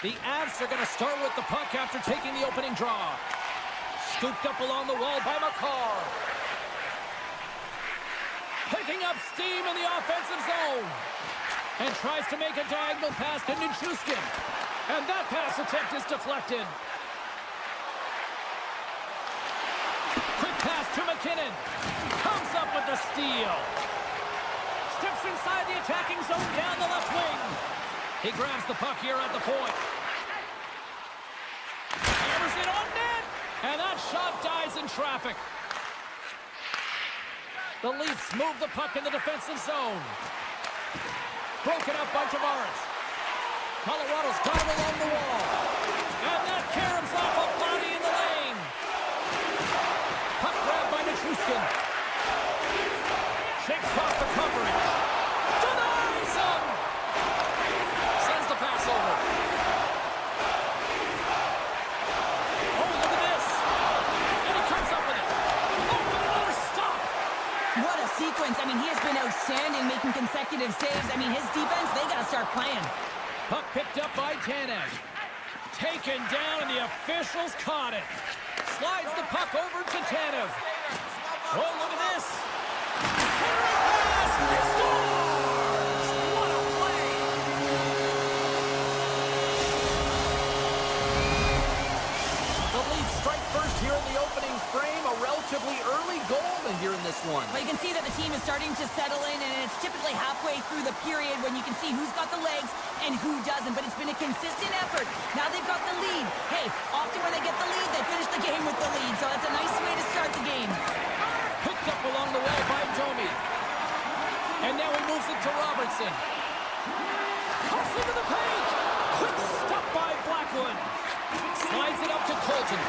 The Avs are going to start with the puck after taking the opening draw. Scooped up along the wall by MaakY. Picking up steam in the offensive zone. And tries to make a diagonal pass to Nichushkin. And that pass attempt is deflected. Quick pass to McKinnon. Comes up with the steal. Steps inside the attacking zone down the left wing. He grabs the puck here at the point. Hammers it on net. And that shot dies in traffic. The Leafs move the puck in the defensive zone. Broken up by Tavares. Colorado's got him along the wall. And that caroms off a body in the lane. Puck grabbed by Nichushkin. Shakes off the coverage. Denies him! Sends the pass over. Oh, look at this. And he comes up with it. Oh, what another stop. What a sequence. I mean, he has been outstanding making consecutive saves. I mean, his defense, they got to start playing. Puck picked up by Tanev. Taken down, and the officials caught it. Slides the puck over to Tanev. Oh, look at this. Centering pass. He scores! What a play! The Leafs strike first here in the opening frame. A relatively early goal here in this one. Well, you can see that the team is starting to settle in, and it's typically halfway through the period when you can see who's got the legs and who doesn't, but it's been a consistent effort. Now they've got the lead. Hey, often when they get the lead, they finish the game with the lead, so it's a nice way to start the game. Picked up along the wall by Domi. And now he moves it to Robertson. Cuts into the paint. Quick stop by Blackwood. Slides it up to Colton.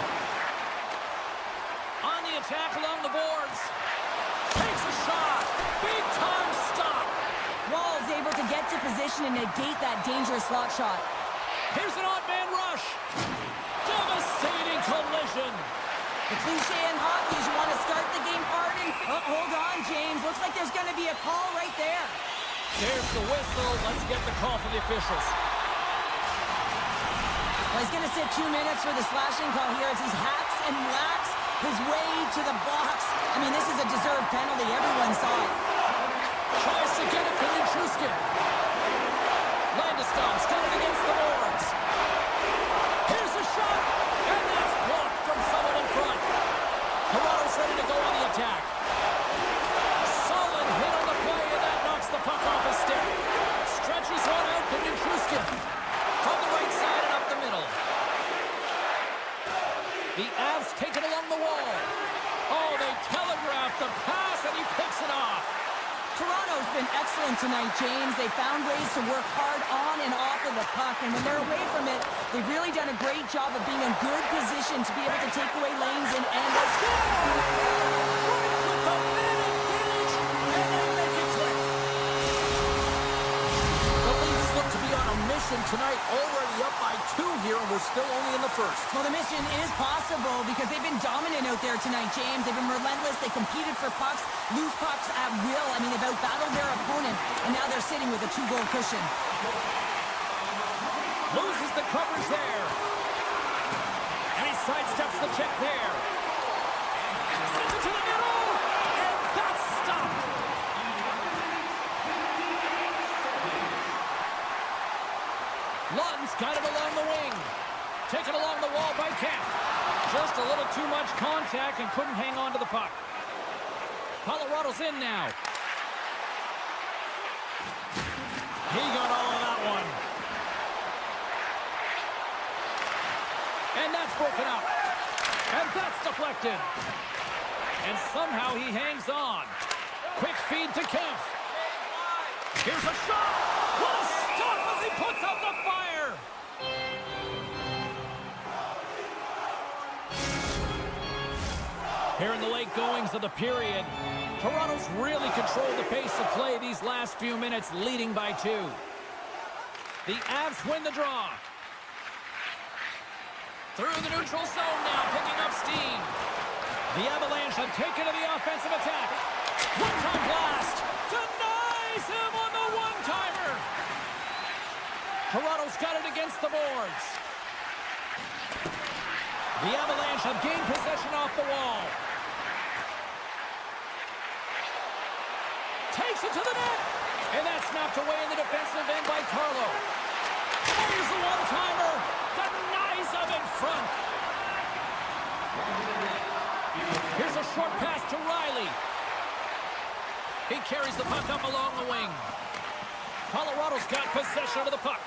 On the attack along the boards. Takes a shot. Big time stop. Rawls able to get to position and negate that dangerous slot shot. Here's an odd man rush. Devastating collision. The cliche in hockey is you want to start the game hard and... hold on, James. Looks like there's going to be a call right there. There's the whistle. Let's get the call from the officials. Well, he's going to sit 2 minutes for the slashing call here as he hacks and whacks his way to the box. I mean, this is a deserved penalty. Everyone saw it. Tries to get it to Nichushkin. Landeskog's got it against the boards. Here's a shot, and that's blocked from someone in front. Toronto's ready to go on the attack. Solid hit on the play, and that knocks the puck off his stick. Stretches one out to Nichushkin. From the right side and up the middle. The Avs take it along the wall. Oh, they telegraph the pass, and he picks it off. Toronto's been excellent tonight, James. They found ways to work hard on and off of the puck, and when they're away from it, they've really done a great job of being in good position to be able to take away lanes and let's go! With the man advantage, and they make it click. The Leafs look to be on a mission tonight, already up by 2 here, and we're still only in the first. Well, the mission is possible because they've been dominant out there tonight, James. They've been relentless. They competed for pucks, loose pucks at will. I mean, they've outbattled their opponent, and now they're sitting with a 2-goal cushion. Loses the coverage there. And he sidesteps the check there. Sends it to the middle, and that's stopped. Lund's got it along the wing. Taken along the wall by Kemp. Just a little too much contact and couldn't hang on to the puck. Colorado's in now. He got all of that one. And that's broken up. And that's deflected. And somehow he hangs on. Quick feed to Kemp. Here's a shot. What a stop as he puts out the fire. Here in the late goings of the period, Toronto's really controlled the pace of play these last few minutes, leading by 2. The Avs win the draw. Through the neutral zone now, picking up steam. The Avalanche have taken to the offensive attack. One-time blast. Denies him on the one-timer. Toronto's got it against the boards. The Avalanche have gained possession off the wall. Takes it to the net. And that's knocked away in the defensive end by Carlo. Here's the one-timer. Denies him in front. Here's a short pass to Riley. He carries the puck up along the wing. Colorado's got possession of the puck.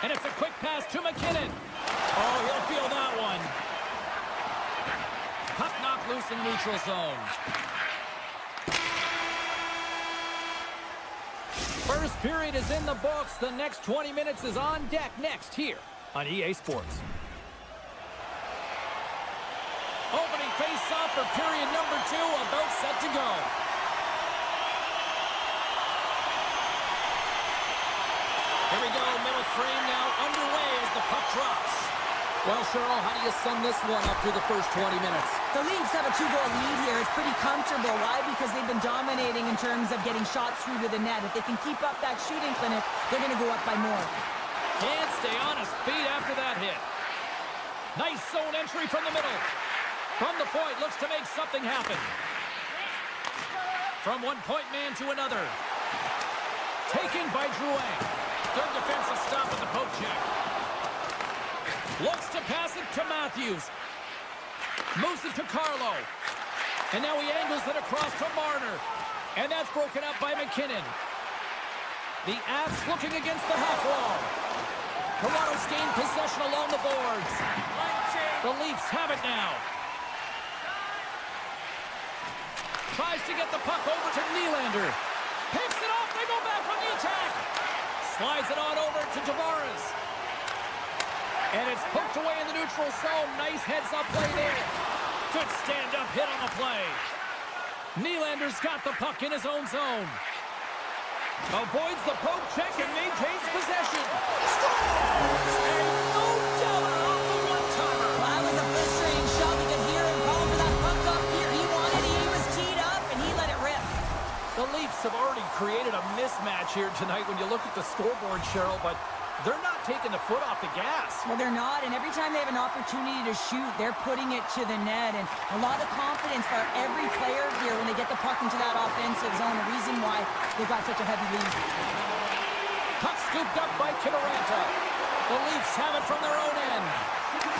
And it's a quick pass to McKinnon. Oh, he'll feel that one. Puck knocked loose in neutral zone. First period is in the books. The next 20 minutes is on deck next here on EA Sports. Opening face-off for period number 2, about set to go. Here we go, middle frame now underway as the puck drops. Well, Cheryl, how do you sum this one up through the first 20 minutes? The Leafs have a 2-goal lead here. It's pretty comfortable. Why? Because they've been dominating in terms of getting shots through to the net. If they can keep up that shooting clinic, they're going to go up by more. Can't stay on his feet after that hit. Nice zone entry from the middle. From the point, looks to make something happen. From one-point man to another. Taken by Drouin. Good defensive stop at the poke check. Looks to pass it to Matthews. Moves it to Carlo. And now he angles it across to Marner. And that's broken up by McKinnon. The Avs looking against the half wall. Toronto's gained possession along the boards. The Leafs have it now. Tries to get the puck over to Nylander. Picks it off. They go back on the attack. Slides it on over to Tavares. And it's poked away in the neutral zone. Nice heads-up play there. Good stand-up hit on the play. Nylander's got the puck in his own zone. Avoids the poke check and maintains possession. Scores! And no doubter off the one-timer. Well, that was a frustrating shot. We could hear him call for that puck up here. He wanted it. He was teed up, and he let it rip. The Leafs have already created a mismatch here tonight when you look at the scoreboard, Cheryl, but they're not taking the foot off the gas. Well, they're not, and every time they have an opportunity to shoot, they're putting it to the net, and a lot of confidence for every player here when they get the puck into that offensive zone, a reason why they've got such a heavy lead. Puck scooped up by Kiviranta. The Leafs have it from their own end.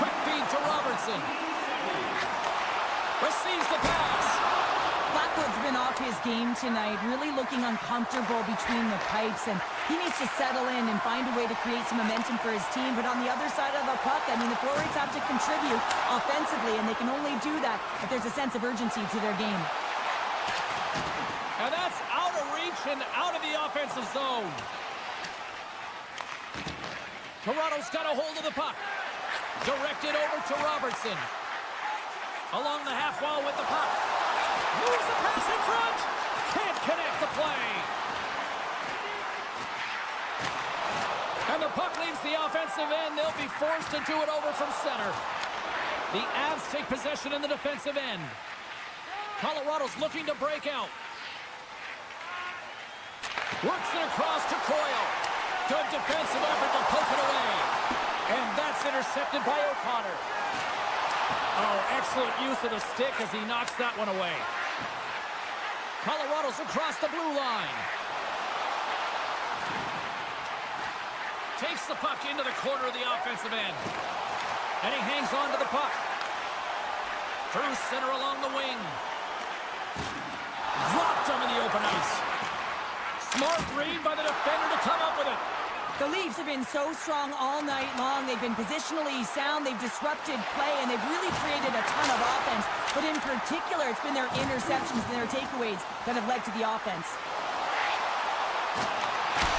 Quick feed to Robertson. Receives the pass. Blackwood's been off his game tonight, really looking uncomfortable between the pipes, and he needs to settle in and find a way to create some momentum for his team. But on the other side of the puck, I mean, the forwards have to contribute offensively, and they can only do that if there's a sense of urgency to their game. And that's out of reach and out of the offensive zone. Toronto's got a hold of the puck. Directed over to Robertson. Along the half wall with the puck. Moves the pass in front. Can't connect the play. And the puck leaves the offensive end. They'll be forced to do it over from center. The Avs take possession in the defensive end. Colorado's looking to break out. Works it across to Coyle. Good defensive effort to poke it away. And that's intercepted by O'Connor. Oh, excellent use of the stick as he knocks that one away. Colorado's across the blue line. Takes the puck into the corner of the offensive end. And he hangs on to the puck. Through center along the wing. Dropped him in the open ice. Smart read by the defender to come up with it. The Leafs have been so strong all night long. They've been positionally sound. They've disrupted play, and they've really created a ton of offense. But in particular, it's been their interceptions and their takeaways that have led to the offense.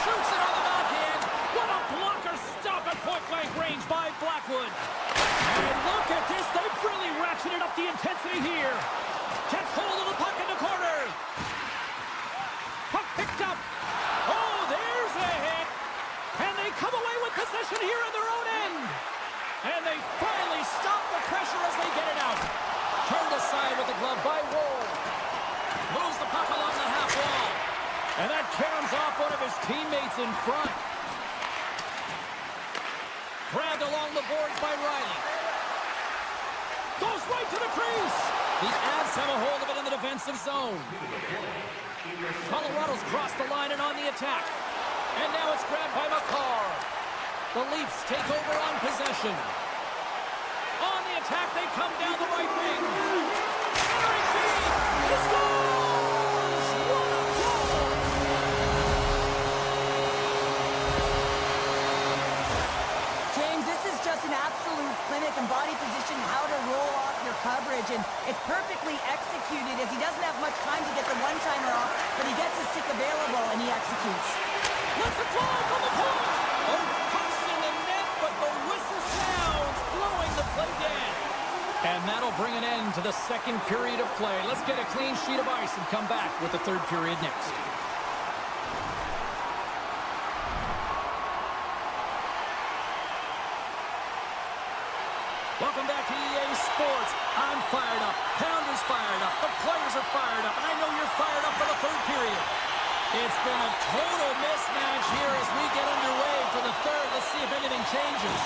Shoots it on the backhand. What a blocker stop at point-blank range by Blackwood. And look at this. They've really ratcheted up the intensity here. Gets hold of the puck in the corner. Puck picked up. Oh, there's a hit. And they come away with possession here in their own end. And they finally stop the pressure as they get it out. Turned aside with the glove by Woll. Moves the puck along the half wall. And that caroms off one of his teammates in front. Sent along the boards by Riley. Goes right to the crease. The Avs have a hold of it in the defensive zone. Colorado's crossed the line and on the attack. And now it's grabbed by MaakY. The Leafs take over on possession. On the attack, they come down the right wing. Centering feed. He scores! What a goal! James, this is just an absolute clinic and body position, how to roll off your coverage, and it's perfectly executed as he doesn't have much time to get the one-timer off, but he gets his stick available and he executes. Let's it fly from the point! Oh, pucks in the net, but the whistle sounds, blowing the play dead. And that'll bring an end to the second period of play. Let's get a clean sheet of ice and come back with the third period next. Welcome back to EA Sports. I'm fired up. Pounder's fired up. The players are fired up. And I know you're fired up for the third period. It's been a total mismatch here as we get underway for the third. Let's see if anything changes.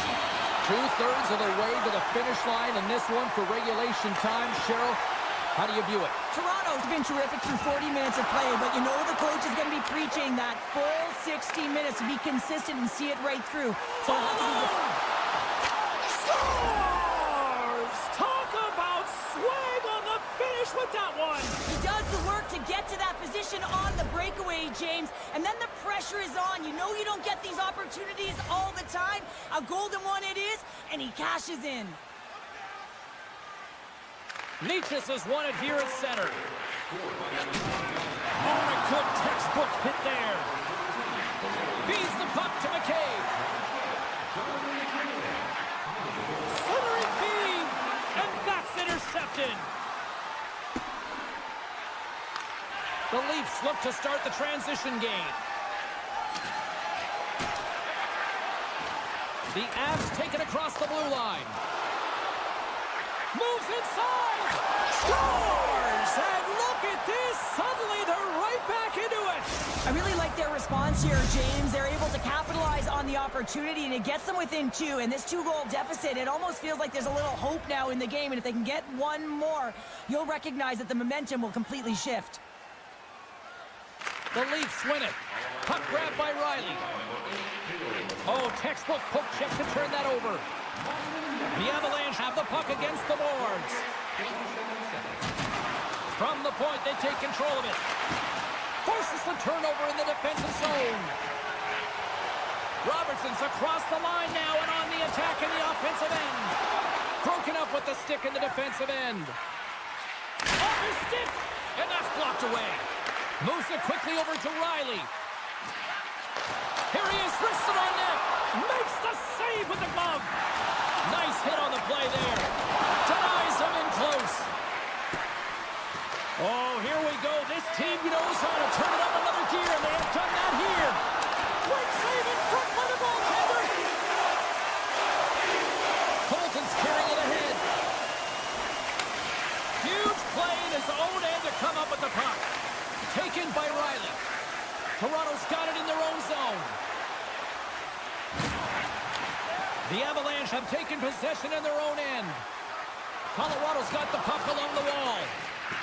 2/3 of the way to the finish line in this one for regulation time. Cheryl, how do you view it? Toronto's been terrific through 40 minutes of play, but you know the coach is going to be preaching that full 60 minutes to be consistent and see it right through. So it'll have to be... Talk about swag on the finish with that one. He does the work to get to that position on the breakaway, James, and then the pressure is on. You know you don't get these opportunities all the time. A golden one it is, and he cashes in. Leachus has won it here at center. Oh, and a good textbook hit there. Feeds the puck to McCabe. Centering feed, and that's intercepted. The Leafs look to start the transition game. The Avs take it across the blue line. Moves inside! Scores! And look at this! Suddenly they're right back into it! I really like their response here, James. They're able to capitalize on the opportunity, and it gets them within two. And this two-goal deficit, it almost feels like there's a little hope now in the game. And if they can get one more, you'll recognize that the momentum will completely shift. The Leafs win it. Puck grabbed by Riley. Oh, textbook poke check to turn that over. The Avalanche have the puck against the boards. From the point, they take control of it. Forces the turnover in the defensive zone. Robertson's across the line now and on the attack in the offensive end. Broken up with the stick in the defensive end. Off his stick, and that's blocked away. Moves it quickly over to Riley. Here he is, wristed on net. Makes the save with the glove. Nice hit on the play there. Denies him in close. Oh, here we go. This team knows how to turn it up another gear, and they have done that here. Quick save in front by the goaltender. Colton's carrying it ahead. Huge play in his own end to come up with the puck. Taken by Riley. Toronto's got it in their own zone. The Avalanche have taken possession in their own end. Colorado's got the puck along the wall.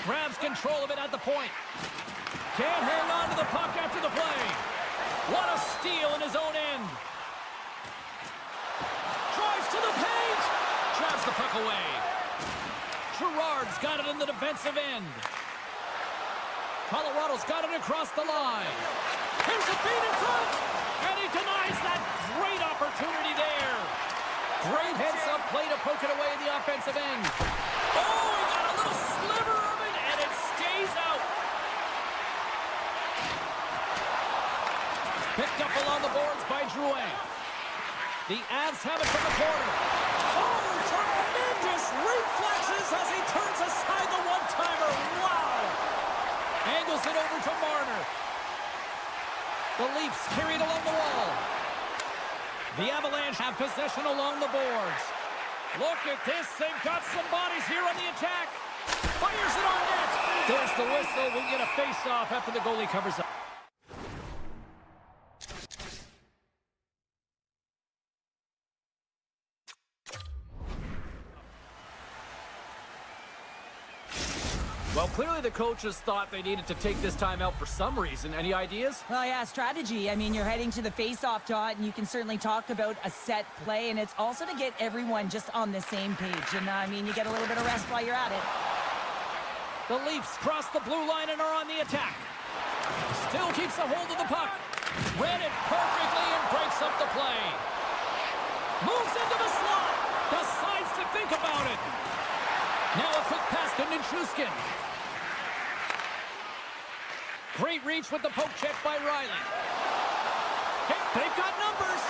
Grabs control of it at the point. Can't hang on to the puck after the play. What a steal in his own end. Drives to the paint. Grabs the puck away. Girard's got it in the defensive end. Colorado's got it across the line. Here's a feed in front. And he denies that great opportunity there. Great heads-up play to poke it away in the offensive end. Oh, he got a little sliver of it, and it stays out. Picked up along the boards by Drouin. The Avs have it from the corner. Oh, tremendous reflexes as he turns aside the one-timer. Wow. Angles it over to Marner. The Leafs carry it along the wall. The Avalanche have possession along the boards. Look at this. They've got some bodies here on the attack. Fires it on net. There's the whistle. We'll get a face-off after the goalie covers up. Well, clearly the coaches thought they needed to take this time out for some reason. Any ideas? Well, yeah, strategy. I mean, you're heading to the face-off dot, and you can certainly talk about a set play, and it's also to get everyone just on the same page. And, I mean, you get a little bit of rest while you're at it. The Leafs cross the blue line and are on the attack. Still keeps a hold of the puck. Read it perfectly and breaks up the play. Moves into the slot. Decides to think about it. Now a quick pass to Nichushkin. Great reach with the poke check by Riley. Okay, they've got numbers.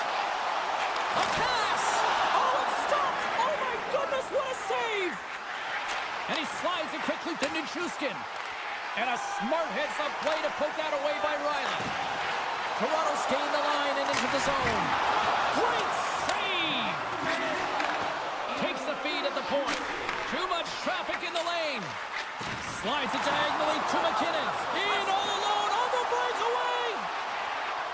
A pass. Oh, it's stopped. Oh, my goodness, what a save. And he slides it quickly to Nichushkin. And a smart heads-up play to poke that away by Riley. Toronto's gained the line and into the zone. Great save! Takes the feed at the point. Too much traffic in the lane. Slides it diagonally to McKinnon. In all alone on the breakaway.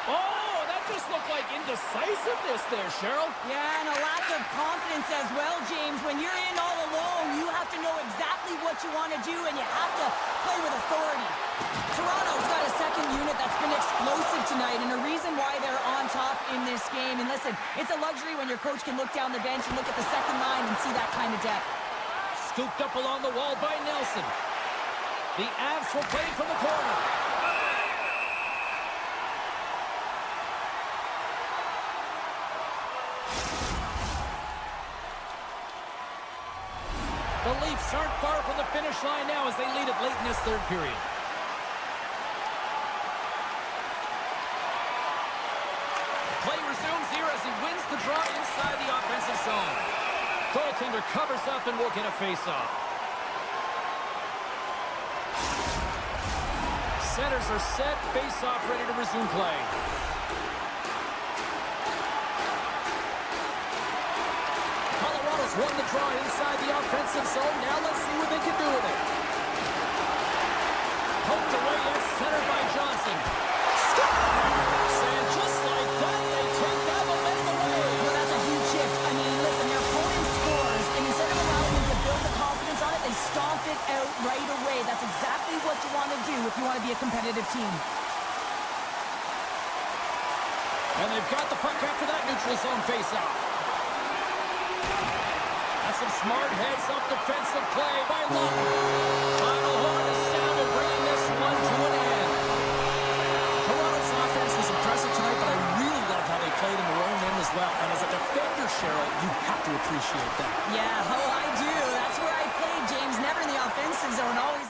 Oh, that just looked like indecisiveness there, Cheryl. Yeah, and a lack of confidence as well, James. When you're in all alone, you have to know exactly what you want to do, and you have to play with authority. Toronto's got a second unit that's been explosive tonight, and a reason why they're on top in this game. And listen, it's a luxury when your coach can look down the bench and look at the second line and see that kind of depth. Scooped up along the wall by Nelson. The Avs will play from the corner. The Leafs aren't far from the finish line now as they lead it late in this third period. Play resumes here as he wins the draw inside the offensive zone. Goaltender covers up and will get a face-off. Centers are set, face-off ready to resume play. Colorado's won the draw inside the offensive zone. Now let's see what they can do with it. Poked away at center by Johnson. Scores! And just like that, they take that momentum away. Well, that's a huge shift. I mean, listen, their opponent scores, and instead of allowing them to build the confidence on it, they stomp it out right away. That's exactly what you want to do if you want to be a competitive team. And they've got the puck after that neutral zone face-off. That's some smart heads-up defensive play by Lundin. Final horn is sounded, bringing this one to an end. Toronto's offense was impressive tonight, but I really love how they played in their own end as well. And as a defender, Cheryl, you have to appreciate that. Yeah, oh, I do. That's where I played, James. Never in the offensive zone, always...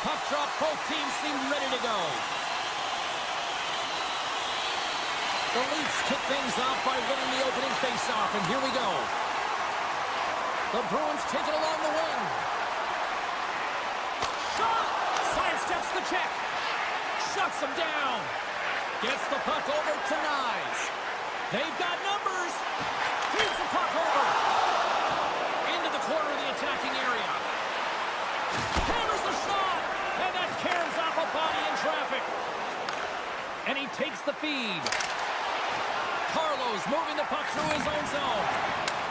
puck drop, both teams seem ready to go. The Leafs kick things off by winning the opening faceoff, and here we go. The Bruins take it along the wing. Shot! Sidesteps the check. Shuts him down. Gets the puck over to Nyes. They've got numbers. Feeds the puck over. Into the corner of the attacking area. Hammers the shot. And that carries off a body in traffic. And he takes the feed. Carlos moving the puck through his own zone.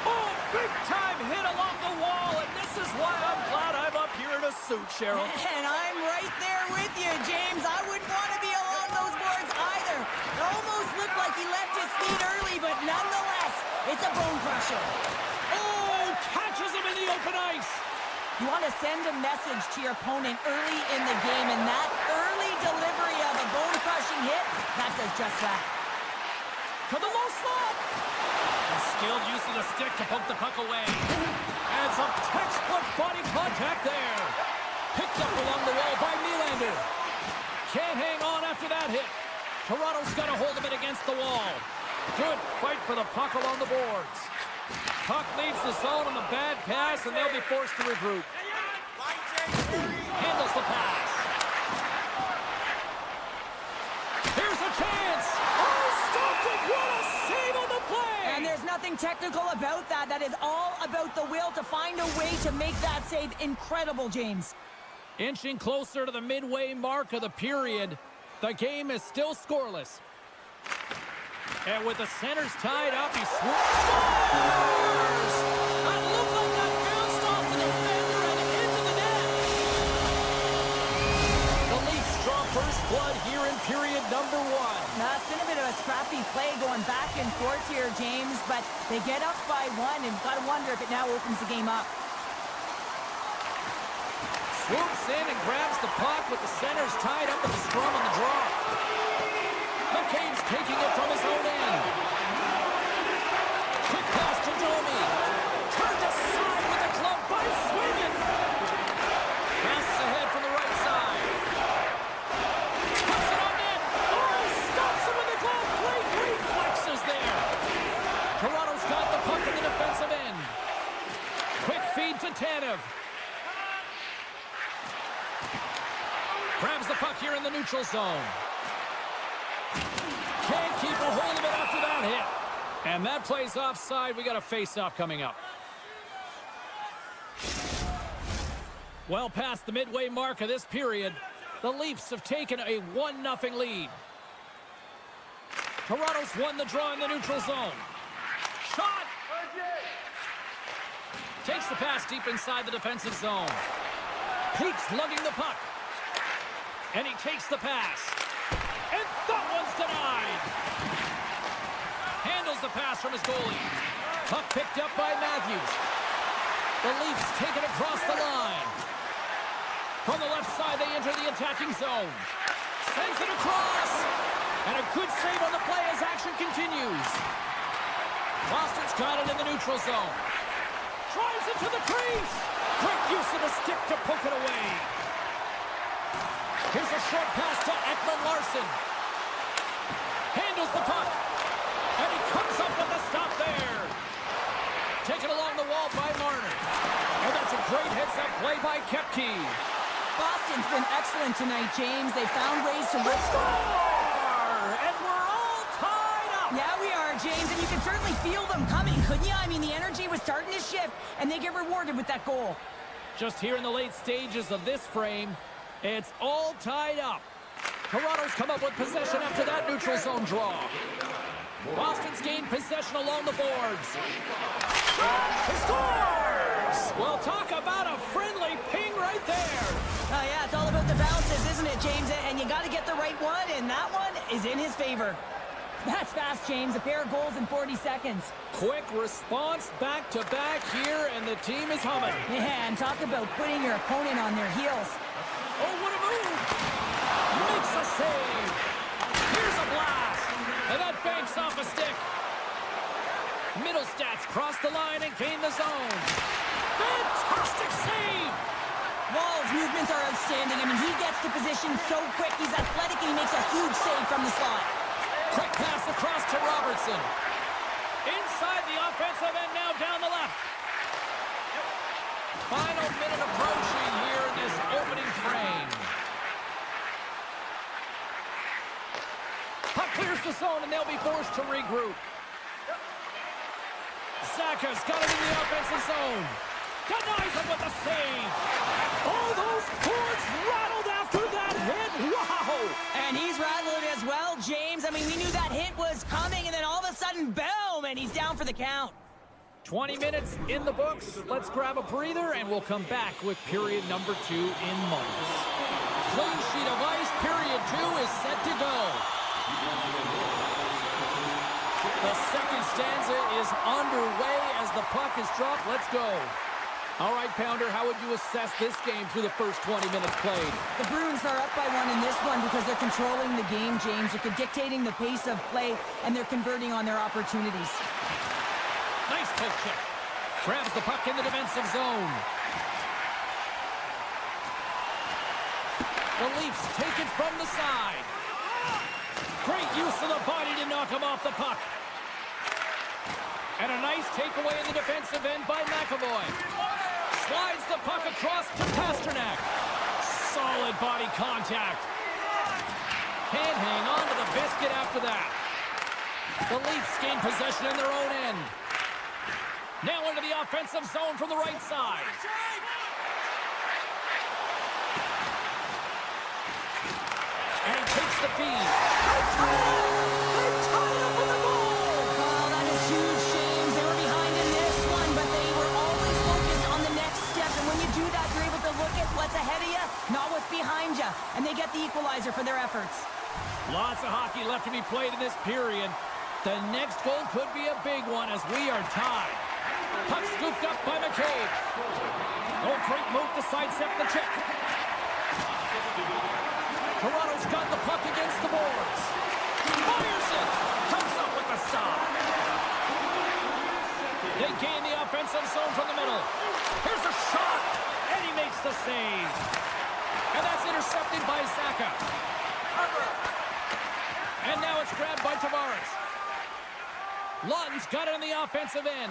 Oh, big-time hit along the wall, and this is why I'm glad I'm up here in a suit, Cheryl. And I'm right there with you, James. I wouldn't want to be along those boards either. It almost looked like he left his feet early, but nonetheless, it's a bone crusher. Oh, catches him in the open ice. You want to send a message to your opponent early in the game, and that early delivery of a bone-crushing hit, that does just that. To the low slot. A skilled use of the stick to poke the puck away. And some textbook body contact there. Picked up along the wall by Nylander. Can't hang on after that hit. Toronto's got a hold of it against the wall. Good fight for the puck along the boards. Puck leaves the zone on a bad pass, and they'll be forced to regroup. Handles the pass. Here's a chance. What a save on the play! And there's nothing technical about that. That is all about the will to find a way to make that save incredible, James. Inching closer to the midway mark of the period, the game is still scoreless. And with the centers tied up, he swoops. Scores! That looked like that bounced off the defender and into the net. The Leafs draw first blood here in period number 1. Now, it's been a bit of a scrappy play going back and forth here, James, but they get up by 1, and got to wonder if it now opens the game up. Swoops in and grabs the puck with the centers tied up with the scrum on the draw. McCabe's taking it from his own end. Quick pass to Domi. Turned aside with the glove by Swayman. Passes ahead from the right side. Puts it on net. Oh, stops him with the glove. Great reflexes there. Toronto's got the puck in the defensive end. Quick feed to Tanev. Grabs the puck here in the neutral zone. Can't keep a hold of it after that hit. And that plays offside. We got a face-off coming up. Well past the midway mark of this period, the Leafs have taken a 1-0 lead. Toronto's won the draw in the neutral zone. Shot! Takes the pass deep inside the defensive zone. Peaks lugging the puck. And he takes the pass. And that one's denied. Handles the pass from his goalie. Puck picked up by Matthews. The Leafs take it across the line. From the left side, they enter the attacking zone. Sends it across. And a good save on the play as action continues. Boston's got it in the neutral zone. Drives it to the crease. Quick use of the stick to poke it away. Here's a short pass to Ekman-Larsson. Handles the puck. And he comes up with a stop there. Taken along the wall by Marner. And that's a great heads-up play by Koepke. Boston's been excellent tonight, James. They found ways to win. Score! And we're all tied up. Yeah, we are, James, and you can certainly feel them coming, couldn't you? I mean, the energy was starting to shift, and they get rewarded with that goal. Just here in the late stages of this frame, it's all tied up. Toronto's come up with possession after that neutral zone draw. Boston's gained possession along the boards. He scores! Well, talk about a friendly ping right there. Oh, yeah, it's all about the bounces, isn't it, James? And you got to get the right one, and that one is in his favor. That's fast, James. A pair of goals in 40 seconds. Quick response back-to-back here, and the team is humming. Yeah, and talk about putting your opponent on their heels. Oh, what a move! Makes a save. Here's a blast. And that banks off a stick. Middle stats cross the line and gain the zone. Fantastic save! Walls movements are outstanding. I mean, he gets to position so quick. He's athletic, and he makes a huge save from the slot. Quick pass across to Robertson. Inside the offensive end, now down the left. Final minute approaching here in this opening frame. Puck clears the zone, and they'll be forced to regroup. Zaka's got it in the offensive zone. Denies him with a save. Oh, those boards rattled after that hit. Wow! And he's rattled as well, James. I mean, we knew that hit was coming, and then all of a sudden, boom, and he's down for the count. 20 minutes in the books. Let's grab a breather, and we'll come back with period number 2 in moments. Clean sheet of ice. Period 2 is set to go. The second stanza is underway as the puck is dropped. Let's go. All right, Pounder, how would you assess this game through the first 20 minutes played? The Bruins are up by 1 in this one because they're controlling the game, James. They're dictating the pace of play, and they're converting on their opportunities. Nice poke check. Grabs the puck in the defensive zone. The Leafs take it from the side. Great use of the body to knock him off the puck. And a nice takeaway in the defensive end by MaakY. Slides the puck across to Pasternak. Solid body contact. Can't hang on to the biscuit after that. The Leafs gain possession in their own end. Now into the offensive zone from the right side. And he takes the feed. What's ahead of you, not what's behind you. And they get the equalizer for their efforts. Lots of hockey left to be played in this period. The next goal could be a big one as we are tied. Puck scooped up by McCabe. Oh, great move to sidestep the check. Toronto's got the puck against the boards. Fires it. Comes up with the stop. They gain the offensive zone from the middle. Here's a shot. And he makes the save. And that's intercepted by Zaka. And now it's grabbed by Tavares. Lund's got it on the offensive end.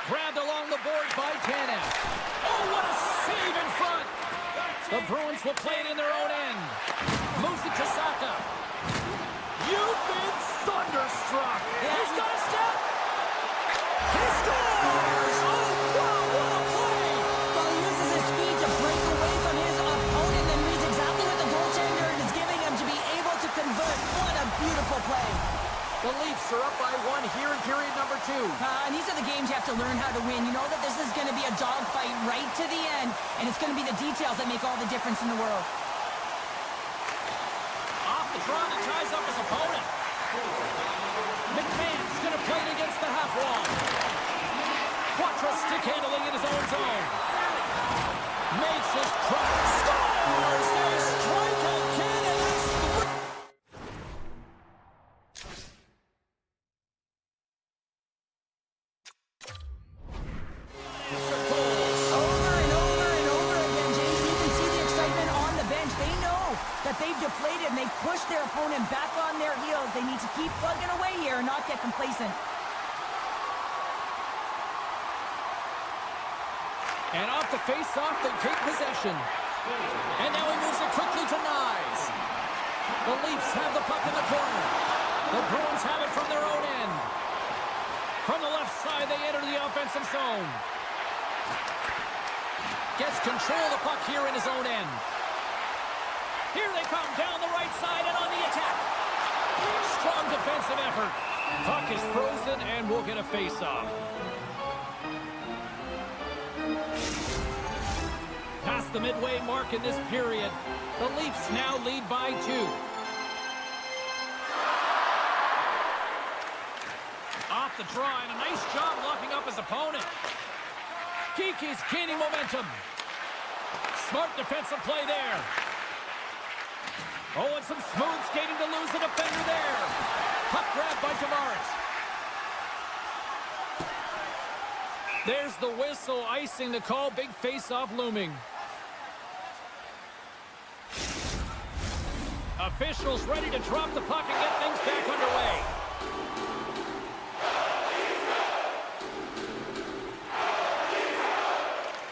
Grabbed along the board by Tanev. Oh, what a save in front. The Bruins will play it in their own end. Moves it to Zaka. You've been thunderstruck. Yeah. He's got a step. He scores! Oh, wow, what a play! Well, he uses his speed to break away from his opponent and reads exactly what the goaltender is giving him to be able to convert. What a beautiful play. The Leafs are up by 1 here in period number 2. And these are the games you have to learn how to win. You know that this is going to be a dogfight right to the end, and it's going to be the details that make all the difference in the world. Off the draw that ties up his opponent. McMahon's going to play it against the half wall. Quattro stick handling in his own zone. Makes his try. Scores! They strike again, and it's 3. That they've deflated and they've pushed their opponent back on their heels. They need to keep plugging away here and not get complacent. And off the face-off, they take possession. And now he moves it quickly to Nyes. The Leafs have the puck in the corner. The Bruins have it from their own end. From the left side, they enter the offensive zone. Gets control of the puck here in his own end. Here they come down the right side and on the attack. Strong defensive effort. Puck is frozen and we'll get a face-off. Past the midway mark in this period, the Leafs now lead by 2. Off the draw and a nice job locking up his opponent. Kiki's gaining momentum. Smart defensive play there. Oh, and some smooth skating to lose the defender there. Puck grab by Tavares. There's the whistle, icing the call. Big face-off looming. Officials ready to drop the puck and get things back underway.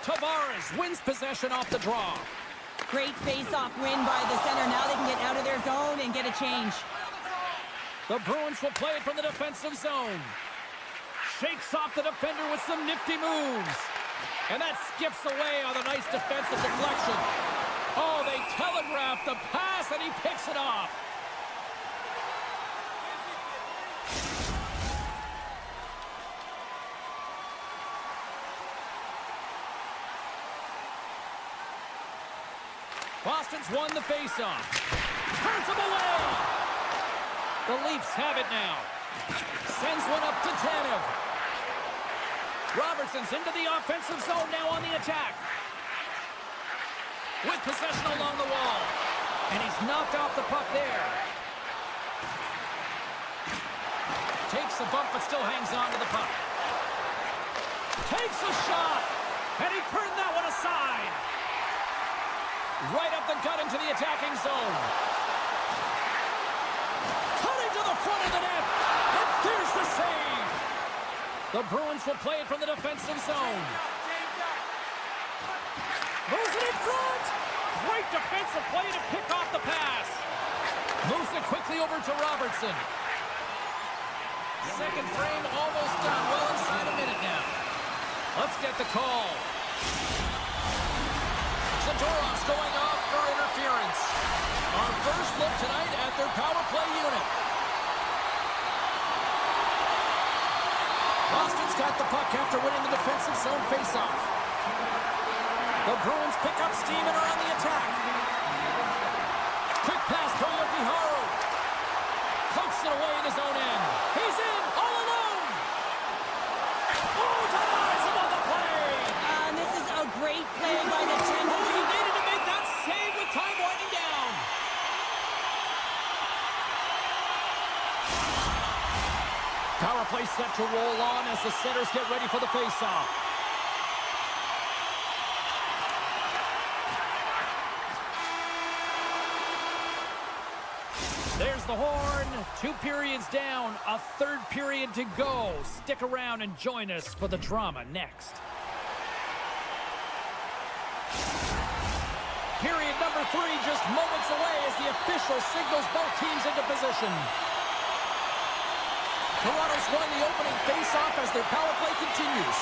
Tavares wins possession off the draw. Great face-off win by the center. Now they can get out of their zone and get a change. The Bruins will play it from the defensive zone. Shakes off the defender with some nifty moves. And that skips away on a nice defensive deflection. Oh, they telegraphed the pass, and he picks it off. Boston's won the faceoff. Turns him away. The Leafs have it now. Sends one up to Tanev. Robertson's into the offensive zone now on the attack. With possession along the wall. And he's knocked off the puck there. Takes a bump but still hangs on to the puck. Takes a shot. And he turned that one aside. Right up the gut into the attacking zone. Cutting to the front of the net. And there's the save. The Bruins will play it from the defensive zone. Moves it in front. Great defensive play to pick off the pass. Moves it quickly over to Robertson. Second frame almost done. Well inside a minute now. Let's get the call. Zadorov's going off for interference. Our first look tonight at their power play unit. Boston's got the puck after winning the defensive zone faceoff. The Bruins pick up steam and are on the attack. Quick pass to Yoki-Haru. Pokes it away in his own end. He's in, all alone. Oh, denies him on the play. And this is a great play by the team. He needed to make that save with time winding down. Power play set to roll on as the setters get ready for the faceoff. There's the horn. 2 periods down, a third period to go. Stick around and join us for the drama next. Period number 3 just moments away as the official signals both teams into position. Toronto's won the opening face-off as their power play continues.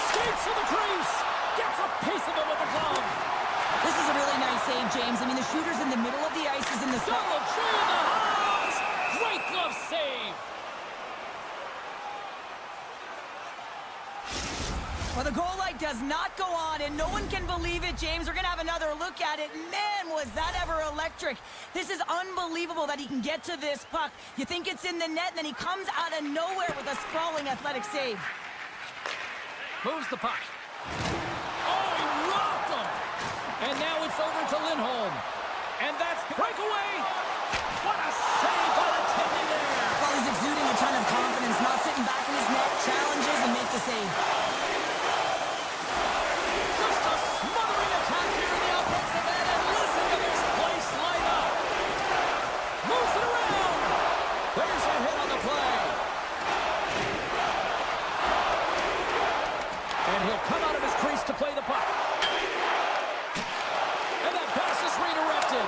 Skates to the crease. Gets a piece of it with the glove. This is a really nice save, James. I mean, the shooter's in the middle of the ice, is in the slot. Double G in the house. Great glove save. Well, the goal light does not go on, and no one can believe it, James. We're going to have another look at it. Man, was that ever electric. This is unbelievable that he can get to this puck. You think it's in the net, and then he comes out of nowhere with a sprawling athletic save. Moves the puck. Oh, he rocked him. And now it's over to Lindholm. And that's breakaway. What a save by the Tippy there. Well, he's exuding a ton of confidence, not sitting back in his net, challenges and makes the save. Just a smothering attack here in the offensive end. And listen to this place light up. Moves it around. There's a hit on the play. And he'll come out of his crease to play the puck. And that pass is redirected.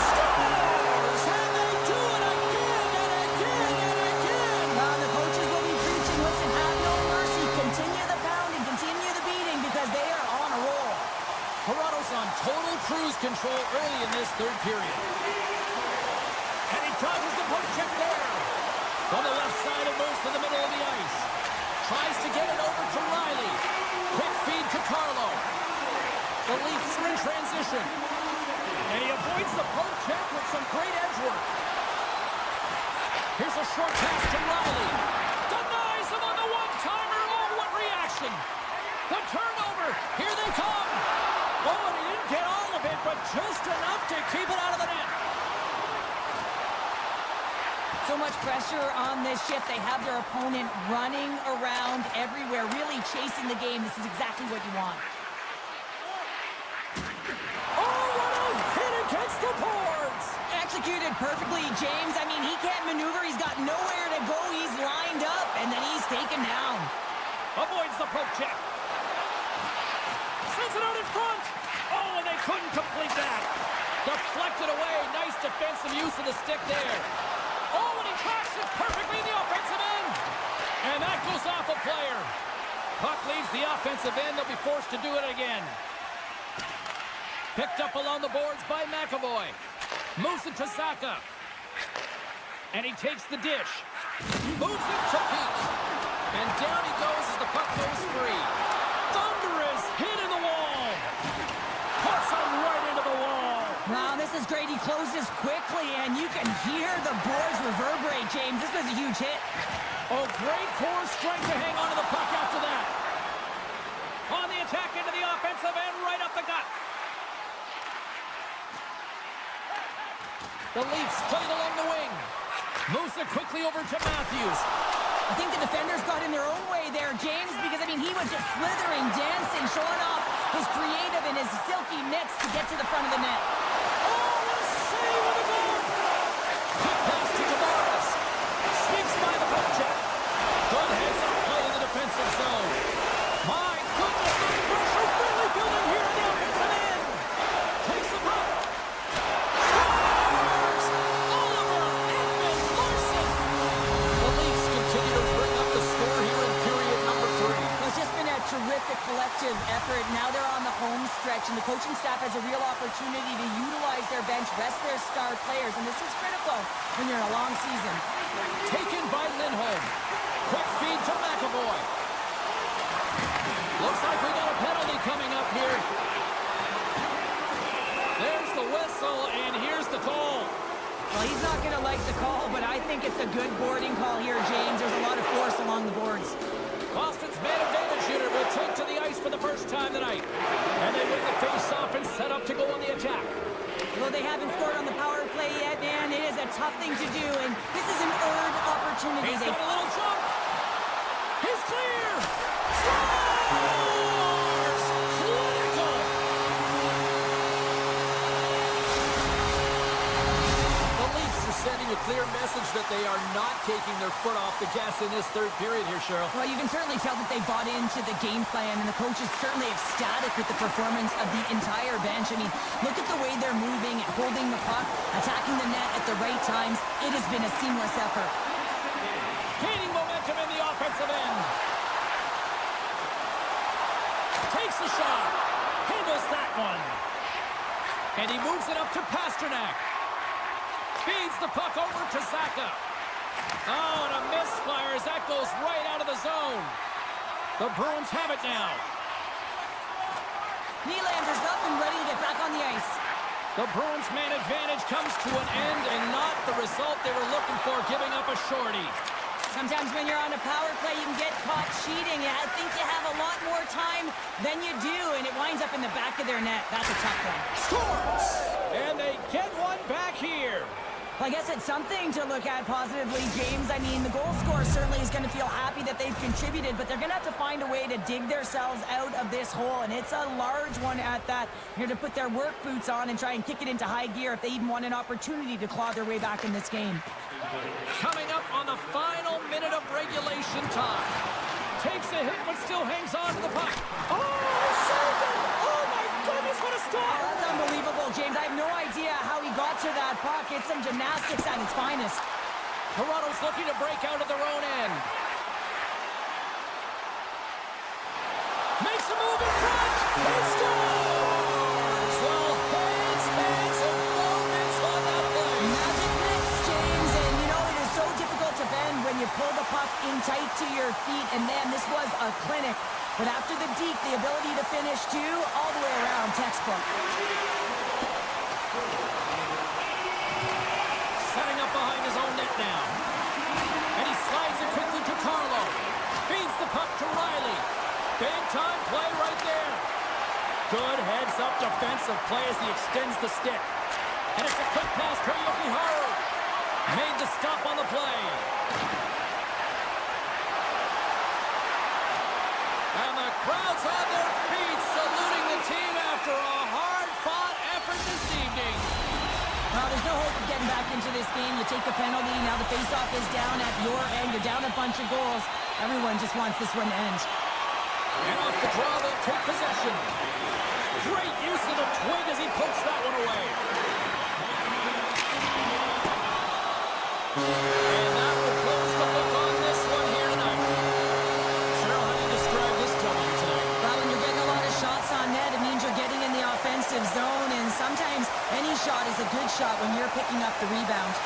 Scores! And they do it again and again and again. The coaches will be preaching, listen, have no mercy. Continue the pounding, continue the beating, because they are on a roll. Toronto's on total cruise control early in this third period. And he dodges the poke check there. On the left side, it moves to the middle of the ice. Tries to get it over to Riley. Quick feed to Carlo. The Leafs are in transition. And he avoids the poke check with some great edge work. Here's a short pass to Riley. Denies him on the one-timer. Oh, what reaction. The turnover. Here they come. Oh, and he didn't get all of it, but just enough to keep it out of the net. So much pressure on this shift. They have their opponent running around everywhere, really chasing the game. This is exactly what you want. Oh, what a hit executed perfectly, James. I mean, he can't maneuver. He's got nowhere to go. He's lined up, and then he's taken down. Avoids the poke check. Sends it out in front. Oh, and they couldn't complete that. Deflected away. Nice defensive use of the stick there. Oh, and he tracks it perfectly in the offensive end. And that goes off a player. Puck leaves the offensive end. They'll be forced to do it again. Picked up along the boards by MaakY. Moves it to Saka. And he takes the dish. Moves it to Pete. And down he goes as the puck goes free. Thunderous hit in the wall. Puts him right into the wall. Wow, this is great. He closes quickly, and you can hear the boards reverberate, James. This was a huge hit. Oh, great core strength to hang on to the puck after that. On the attack into the offensive end, right up the gut. The Leafs played along the wing. Moves it quickly over to Matthews. I think the defenders got in their own way there, James, because, I mean, he was just slithering, dancing, showing off his creative and his silky mitts to get to the front of the net. Oh, what a save on the goal! Quick pass to Tavares. Sneaks by the poke check. Good heads-up play in the defensive zone. My goodness, the pressure really building here in the offensive end. Takes the puck. Scores! Oliver Ekman Larsson. The Leafs continue to bring up the score here in period number 3. Well, it's just been a terrific collective effort. Now they're on the home stretch, and the coaching staff has a real opportunity to utilize their bench, rest their star players, and this is critical when you're in a long season. Taken by Lindholm. Quick feed to MaakY. Looks like we got a penalty coming up here. There's the whistle, and here's the call. Well, he's not going to like the call, but I think it's a good boarding call here, James. There's a lot of force along the boards. Boston's man advantage unit will take to the ice for the first time tonight. And they win the face-off and set up to go on the attack. Well, they haven't scored on the power play yet, man. It is a tough thing to do, and this is an earned opportunity. He's got a little jump. He's clear. Scores! Clinical. The Leafs are sending a clear message that they are not taking their foot off the gas in this third period here, Cheryl. Well, you can certainly tell that they bought into the game plan, and the coach is certainly ecstatic with the performance of the entire bench. I mean, look at the way they're moving, holding the puck, attacking the net at the right times. It has been a seamless effort. Gaining momentum in the offensive end. Takes a shot. Handles that one. And he moves it up to Pasternak. Feeds the puck over to Saka. Oh, and a misfire as that goes right out of the zone. The Bruins have it now. Nylander's up and ready to get back on the ice. The Bruins' man advantage comes to an end and not the result they were looking for, giving up a shorty. Sometimes when you're on a power play, you can get caught cheating. I think you have a lot more time than you do, and it winds up in the back of their net. That's a tough one. Scores! And they get one back here. Well, I guess it's something to look at positively, James. I mean, the goal scorer certainly is going to feel happy that they've contributed, but they're going to have to find a way to dig themselves out of this hole, and it's a large one at that. They're going to put their work boots on and try and kick it into high gear if they even want an opportunity to claw their way back in this game. Coming up on the final minute of regulation time. Takes a hit, but still hangs on to the puck. Oh, saved it! Oh, my goodness, what a stop! Oh, that's unbelievable, James. I have no idea how he got to that puck. It's some gymnastics at its finest. Toronto's looking to break out of their own end. Makes a move in front! He scores! Well, hands, and moments on that play. Magic mix, James, and you know, it is so difficult to bend when you pull the puck in tight to your feet, and man, this was a clinic. But after the deke, the ability to finish too, all the way around, textbook. Setting up behind his own net now. And he slides it quickly to Carlo. Feeds the puck to Riley. Big time play right there. Good heads-up defensive play as he extends the stick. And it's a quick pass to Jokiharju. Made the stop on the play. And the crowd's on their feet, saluting the team after a hard-fought effort this evening. Well, there's no hope of getting back into this game. You take the penalty. Now the faceoff is down at your end. You're down a bunch of goals. Everyone just wants this one to end. And off the draw, they'll take possession. Great use of the twig as he pokes that one away. And that will close the book on this one here tonight. Cheryl, how do you describe this W tonight? Well, when you're getting a lot of shots on net, it means you're getting in the offensive zone, and sometimes any shot is a good shot when you're picking up the rebound.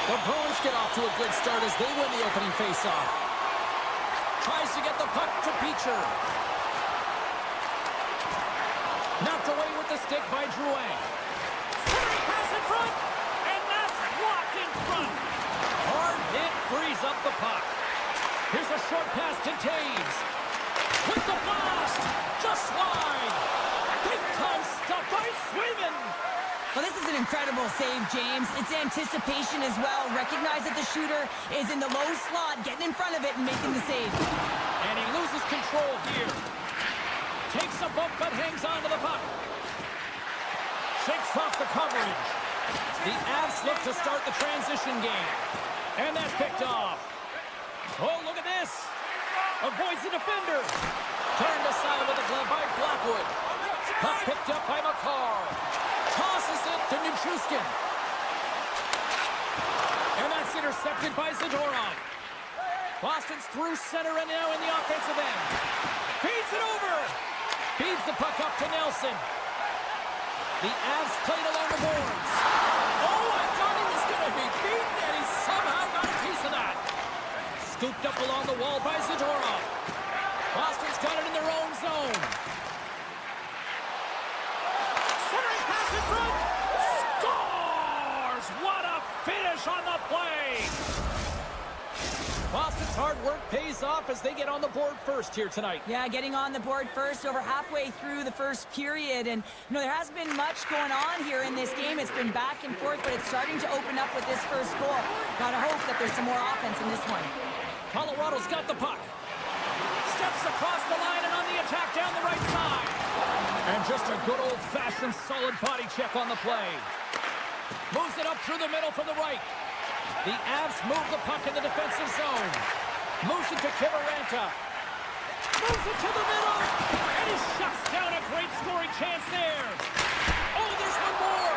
The Bruins get off to a good start as they win the opening faceoff. Tries to get the puck to Beecher. Knocked away with the stick by Drouin. Pass in front, and that's blocked in front. Hard hit frees up the puck. Here's a short pass to Taves. With the blast, just wide. Big time stop by Swayman. Well, this is an incredible save, James. It's anticipation as well. Recognize that the shooter is in the low slot, getting in front of it and making the save. And he loses control here. Takes a bump but hangs on to the puck. Shakes off the coverage. The Avs look to start the transition game. And that's picked off. Oh, look at this. Avoids the defender. Turned aside with a glove by Blackwood. Puck picked up by McCarr. Tosses it to Nichushkin. intercepted by Zadorov. Boston's through center and now in the offensive end. Feeds it over. Feeds the puck up to Nelson. The Avs played along the boards. Oh, I thought he was going to be beaten, and he somehow got a piece of that. Scooped up along the wall by Zadorov. Boston's got it in their own zone. Centering pass in front. Scores! What a finish on the play! Boston's hard work pays off as they get on the board first here tonight. Yeah, getting on the board first over halfway through the first period. And, there hasn't been much going on here in this game. It's been back and forth, but it's starting to open up with this first goal. Gotta hope that there's some more offense in this one. Colorado's got the puck. Steps across the line and on the attack down the right side. And just a good old-fashioned solid body check on the play. Moves it up through the middle from the right. The Avs move the puck in the defensive zone. Moves it to Kivaranta. Moves it to the middle. And he shuts down a great scoring chance there. Oh, there's one more.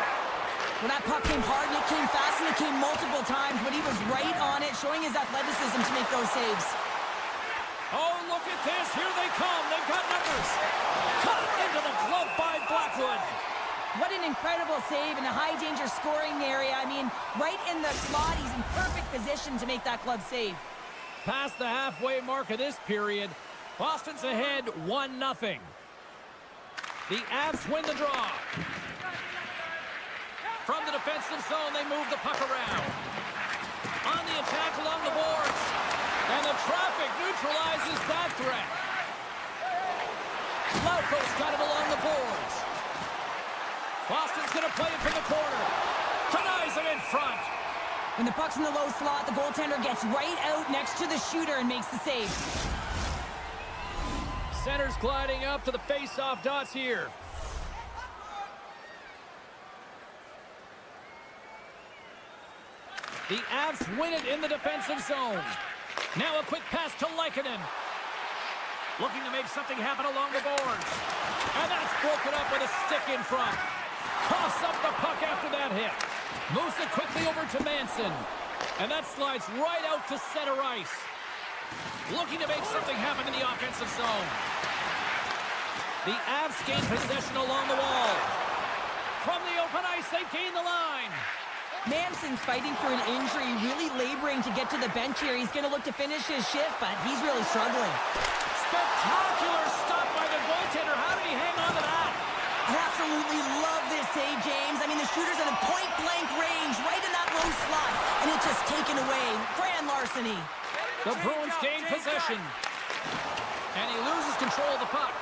Well, that puck came hard and it came fast and it came multiple times, but he was right on it, showing his athleticism to make those saves. Oh, look at this. Here they come. They've got numbers. Cut into the glove by Blackwood. What an incredible save in a high-danger scoring area. I mean, right in the slot, he's in perfect position to make that glove save. Past the halfway mark of this period, Boston's ahead 1-0. The Avs win the draw. From the defensive zone, they move the puck around. On the attack along the boards. And the traffic neutralizes that threat. Lauko's got it along the boards. Boston's going to play it from the corner. Denies it in front. When the puck's in the low slot, the goaltender gets right out next to the shooter and makes the save. Center's gliding up to the face-off dots here. The Avs win it in the defensive zone. Now a quick pass to Lehkonen. Looking to make something happen along the boards. And that's broken up with a stick in front. Coughs up the puck after that hit. Moves it quickly over to Manson. And that slides right out to center ice. Looking to make something happen in the offensive zone. The Avs gain possession along the wall. From the open ice, they gain the line. Manson's fighting for an injury, really laboring to get to the bench here. He's going to look to finish his shift, but he's really struggling. Spectacular stop by the goaltender. How did he hang on to that? I absolutely love this save, James. I mean, the shooter's in a point-blank range, right in that low slot, and it's just taken away. Grand larceny. The Bruins gain possession. And he loses control of the puck.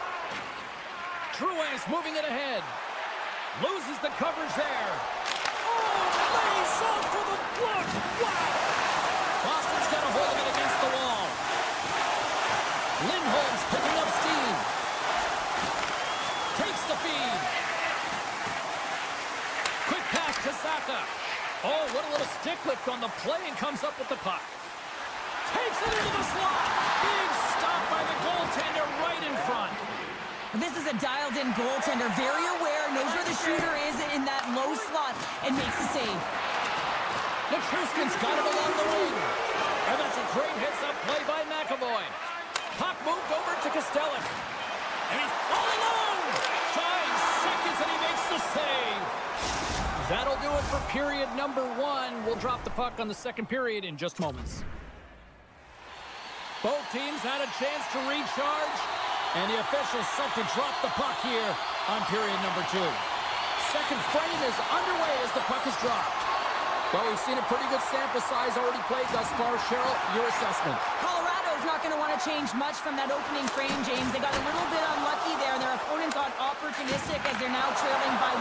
Truex moving it ahead. Loses the coverage there. Oh, lays off for the block. Wow. Boston's got a hold of it against the wall. Lindholm's picking up steam. Takes the feed. Quick pass to Saka. Oh, what a little stick lift on the play and comes up with the puck. Takes it into the slot. Big stop by the goaltender right in front. This is a dialed-in goaltender, very aware, knows where the shooter is in that low slot, and makes the save. Nichushkin's got it along the wing. And that's a great heads-up play by MaakY. Puck moved over to Kostelic. And he's all alone. 5 seconds and he makes the save. That'll do it for period number 1. We'll drop the puck on the second period in just moments. Both teams had a chance to recharge. And the officials set to drop the puck here on period number 2. Second frame is underway as the puck is dropped. Well, we've seen a pretty good sample size already played thus far. Cheryl, your assessment. Colorado's not going to want to change much from that opening frame, James. They got a little bit unlucky there, and their opponent got opportunistic as they're now trailing by 1.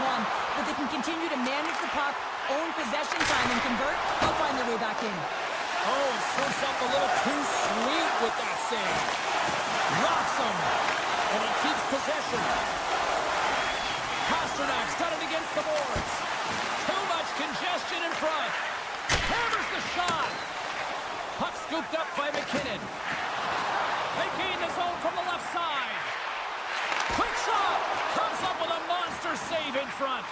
But they can continue to manage the puck, own possession time, and convert. They'll find their way back in. Oh, and swoops up a little too sweet with that save. Rocks him. And he keeps possession. Pasternak's got it against the boards. Too much congestion in front. Hammers the shot. Puck scooped up by McKinnon. They gain the zone from the left side. Quick shot. Comes up with a monster save in front.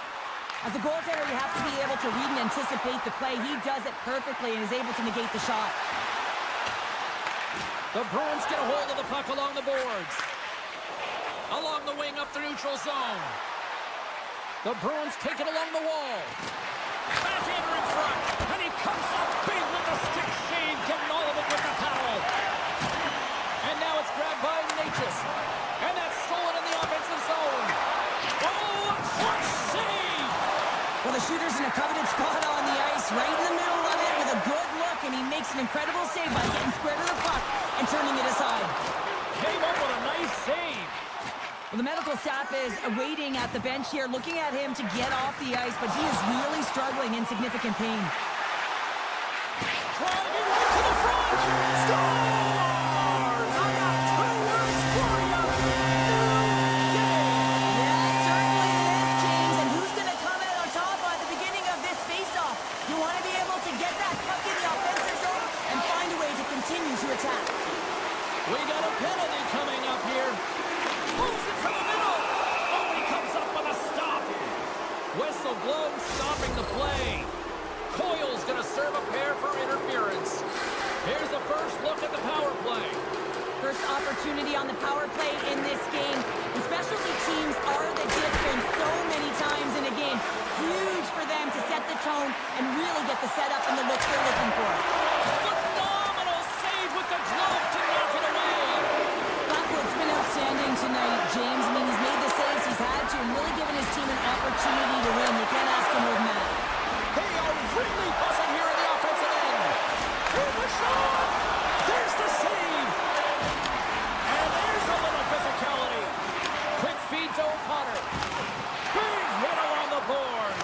As a goaltender, you have to be able to read and anticipate the play. He does it perfectly and is able to negate the shot. The Bruins get a hold of the puck along the boards. Along the wing up the neutral zone. The Bruins take it along the wall. Backhander in front. And he comes up big with the stick shade, getting all of it with the paddle. And now it's grabbed by Natchez. And that's stolen in the offensive zone. Oh, a clutch save! Well, the shooter's in a coveted spot on the ice, right in the middle of it with a good look, and he makes an incredible save by getting square to the puck and turning it aside. Came up with a nice save. Well, the medical staff is waiting at the bench here, looking at him to get off the ice, but he is really struggling in significant pain. Driving right to the front! Scores! I got two words for you! New day! Yeah, certainly it is, James. And who's going to come out on top at the beginning of this face-off? You want to be able to get that puck in the offensive zone and find a way to continue to attack. We got a penalty coming up here. Moves it to the middle. Oh, he comes up with a stop. Whistle blown, stopping the play. Coyle's going to serve a pair for interference. Here's the first look at the power play. First opportunity on the power play in this game. And specialty teams are the difference so many times in a game. Huge for them to set the tone and really get the setup and the looks they're looking for. Phenomenal save with the glove to knock it away. Blackwood's been outstanding tonight, James. I mean, he's made the saves he's had to and really given his team an opportunity to win. You can't ask him more than that. They are really buzzing here in the offensive end. Here's the shot. There's the save. And there's a little physicality. Quick feed to O'Connor. Big hit along the board.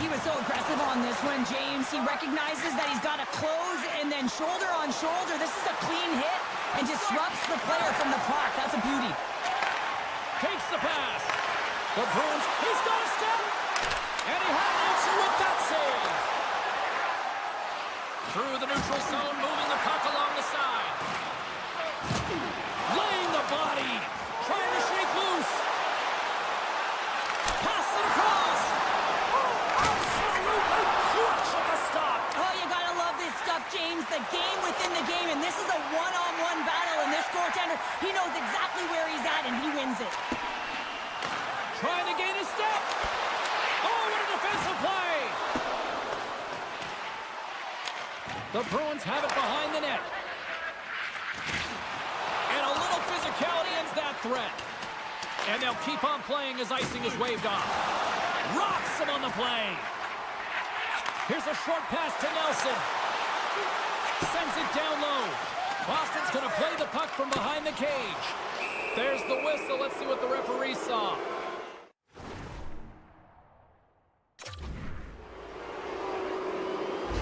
He was so aggressive on this one, James. He recognizes that he's got to close and then shoulder on shoulder. This is a clean hit and disrupts the player from the puck. That's a beauty. Takes the pass. The Bruins, he's got a step. And he had an answer with that save. Through the neutral zone, moving the puck along the side. Laying the body. Trying to shake loose. Pass it across. Oh, absolutely clutch at the stop. Oh, you gotta love this stuff, James. The game within the game, and this is a one-on-one battle, and this goaltender, he knows exactly where he's at, and he wins it. Trying to gain a step. Oh, what a defensive play. The Bruins have it behind the net. And a little physicality ends that threat. And they'll keep on playing as icing is waved off. Rocks him on the play. Here's a short pass to Nelson. Sends it down low. Boston's going to play the puck from behind the cage. There's the whistle. Let's see what the referee saw.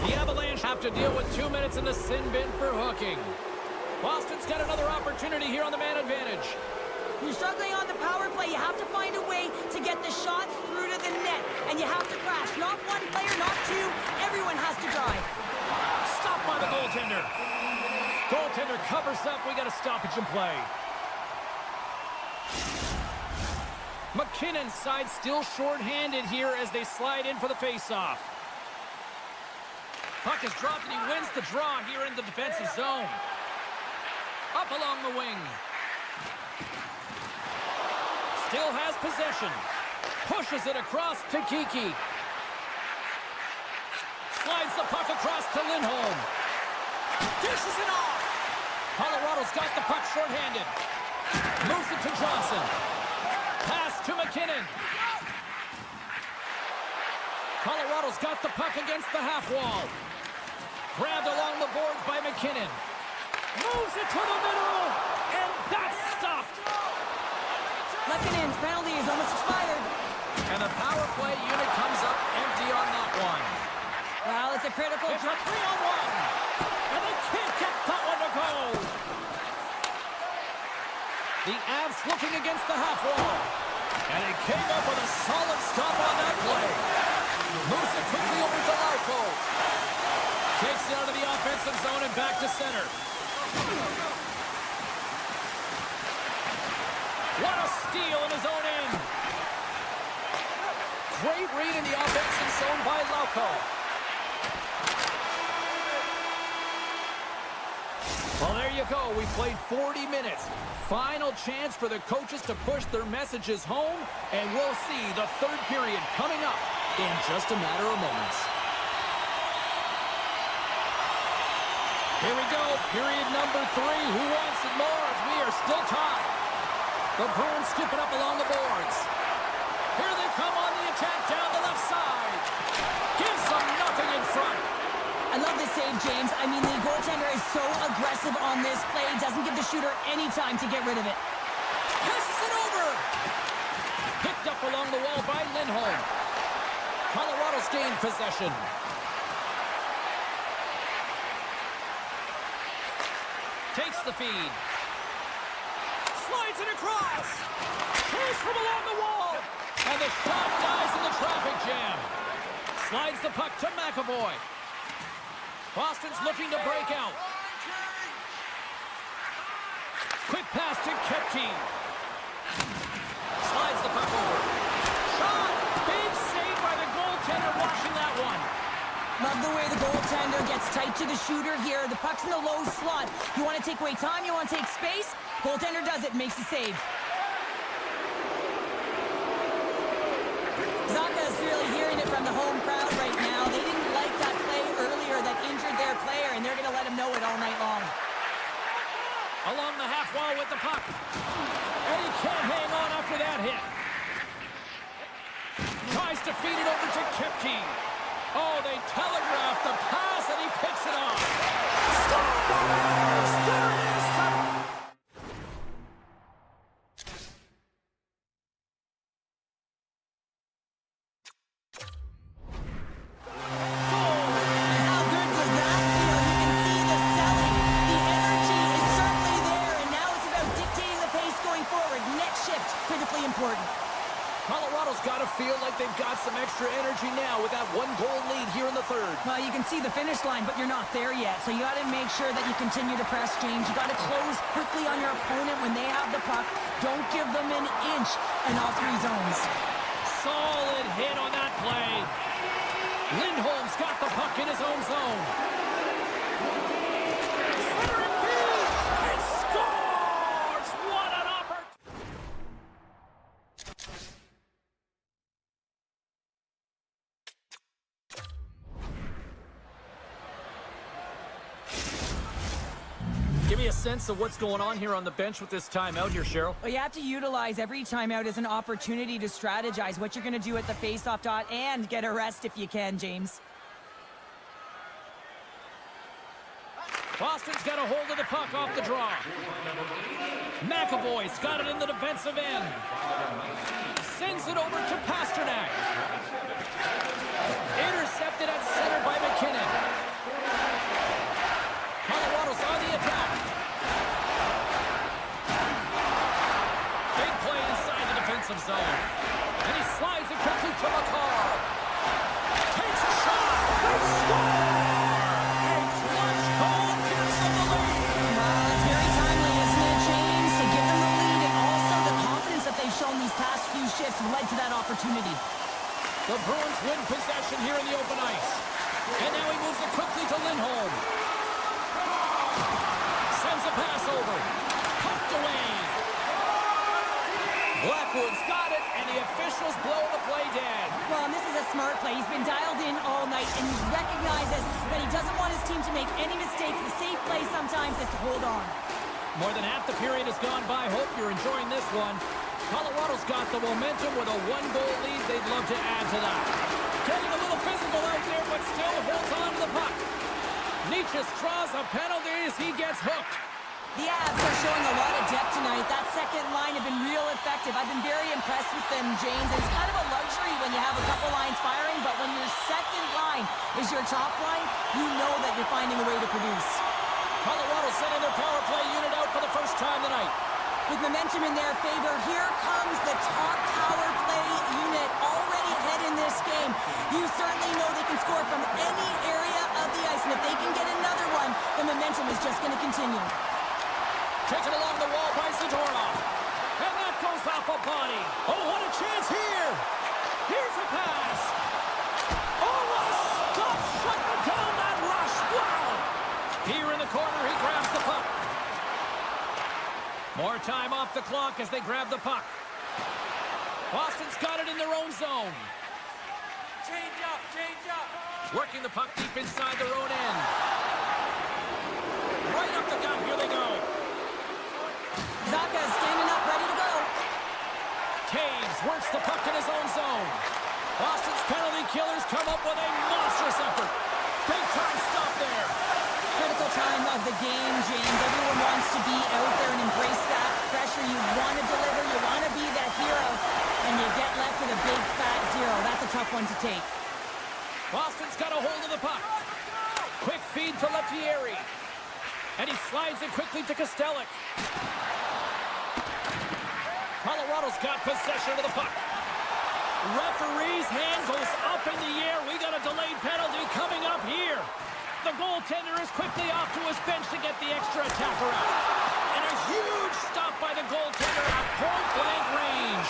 The Avalanche have to deal with 2 minutes in the sin bin for hooking. Boston's got another opportunity here on the man advantage. You're struggling on the power play. You have to find a way to get the shots through to the net, and you have to crash. Not one player, not two. Everyone has to drive. Stopped by the goaltender. Goaltender covers up. We got a stoppage in play. McKinnon's side still short-handed here as they slide in for the face-off. Puck is dropped and he wins the draw here in the defensive zone. Up along the wing. Still has possession. Pushes it across to Kiki. Slides the puck across to Lindholm. Dishes it off. Colorado's got the puck short-handed. Moves it to Johnson. Pass to McKinnon. Colorado's got the puck against the half wall. Grabbed along the boards by McKinnon. Moves it to the middle. And that's stopped. Lefkinen's penalty is almost expired. And the power play unit comes up empty on that one. Well, it's a critical... It's a 3-on-1. And they can't get that one to go. The Avs looking against the half wall. And he came up with a solid stop on that play. Moves it quickly over to Larko. Takes it out of the offensive zone and back to center. What a steal in his own end. great read in the offensive zone by Lauko. Well, there you go. We played 40 minutes. Final chance for the coaches to push their messages home, and we'll see the third period coming up in just a matter of moments. Here we go, period number 3. Who wants it more as we are still tied? The Bruins scoop it up along the boards. Here they come on the attack down the left side. Gives them nothing in front. I love this save, James. I mean, the goaltender is so aggressive on this play. Doesn't give the shooter any time to get rid of it. Passes it over. Picked up along the wall by Lindholm. Colorado's gained possession. Takes the feed. Slides it across. Chase from along the wall. And the shot dies in the traffic jam. Slides the puck to MaakY. Boston's looking to break out. Quick pass to Kepke. Slides the puck over. Shot! Big save by the goaltender washing that one. Love the way the goaltender gets tight to the shooter here. The puck's in the low slot. You want to take away time? You want to take space? Goaltender does it, makes the save. Zaka's really hearing it from the home crowd right now. They didn't like that play earlier that injured their player, and they're going to let him know it all night long. Along the half wall with the puck. And he can't hang on after that hit. Tries to feed it over to Kepke. Oh, they telegraphed the pass, and he picks it off. Scores! There it is! Colorado's got to feel like they've got some extra energy now with that one-goal lead here in the third. Well, you can see the finish line, but you're not there yet. So you got to make sure that you continue to press, James. You got to close quickly on your opponent when they have the puck. Don't give them an inch in all 3 zones. Solid hit on that play. Lindholm's got the puck in his own zone. Centering feed! He scores! What an opportunity! Give me a sense of what's going on here on the bench with this timeout here, Cheryl. Well, you have to utilize every timeout as an opportunity to strategize what you're going to do at the faceoff dot and get a rest if you can, James. Boston's got a hold of the puck off the draw. McAvoy's got it in the defensive end. Sends it over to Pasternak. Intercepted at center by McKinnon. Colorado's on the attack. Big play inside the defensive zone. And he slides it quickly to McCall. Takes a shot. They score! A clutch goal gives them the lead. It's very timely, isn't it, James? To give them the lead, and also the confidence that they've shown these past few shifts led to that opportunity. The Bruins win possession here in the open ice. And now he moves it quickly to Lindholm. Sends a pass over. Pumped away. Blackwood's got it, and the officials blow the play dead. Well, and this is a smart play. He's been dialed in all night, and he recognizes that he doesn't want his team to make any mistakes. The safe play sometimes is to hold on. More than half the period has gone by. Hope you're enjoying this one. Colorado's got the momentum with a 1-goal lead. They'd love to add to that. Getting a little physical out there, but still holds on to the puck. Nietzsche draws a penalty as he gets hooked. The Avs are showing a lot of depth tonight. That second line have been real effective. I've been very impressed with them, James. It's kind of a luxury when you have a couple lines firing, but when your second line is your top line, you know that you're finding a way to produce. Colorado sending their power play unit out for the first time tonight. With momentum in their favor, here comes the top power play unit already ahead in this game. You certainly know they can score from any area of the ice, and if they can get another one, the momentum is just going to continue. Taken along the wall by Zadorov. And that goes off a body. Oh, what a chance here. Here's a pass. Almost stops shutting down that rush. Wow. Here in the corner, he grabs the puck. More time off the clock as they grab the puck. Boston's got it in their own zone. Change up, change up. Working the puck deep inside their own end. Right up the gut, here they go. Zacha standing up, ready to go. Taves works the puck in his own zone. Boston's penalty killers come up with a monstrous effort. Big time stop there. Critical time of the game, James. Everyone wants to be out there and embrace that pressure. You want to deliver, you want to be that hero, and you get left with a big fat zero. That's a tough one to take. Boston's got a hold of the puck. Quick feed to Lettieri. And he slides it quickly to Kostelic. Colorado's got possession of the puck. Referee's hand goes up in the air. We got a delayed penalty coming up here. The goaltender is quickly off to his bench to get the extra attacker out. And a huge stop by the goaltender at point-blank range.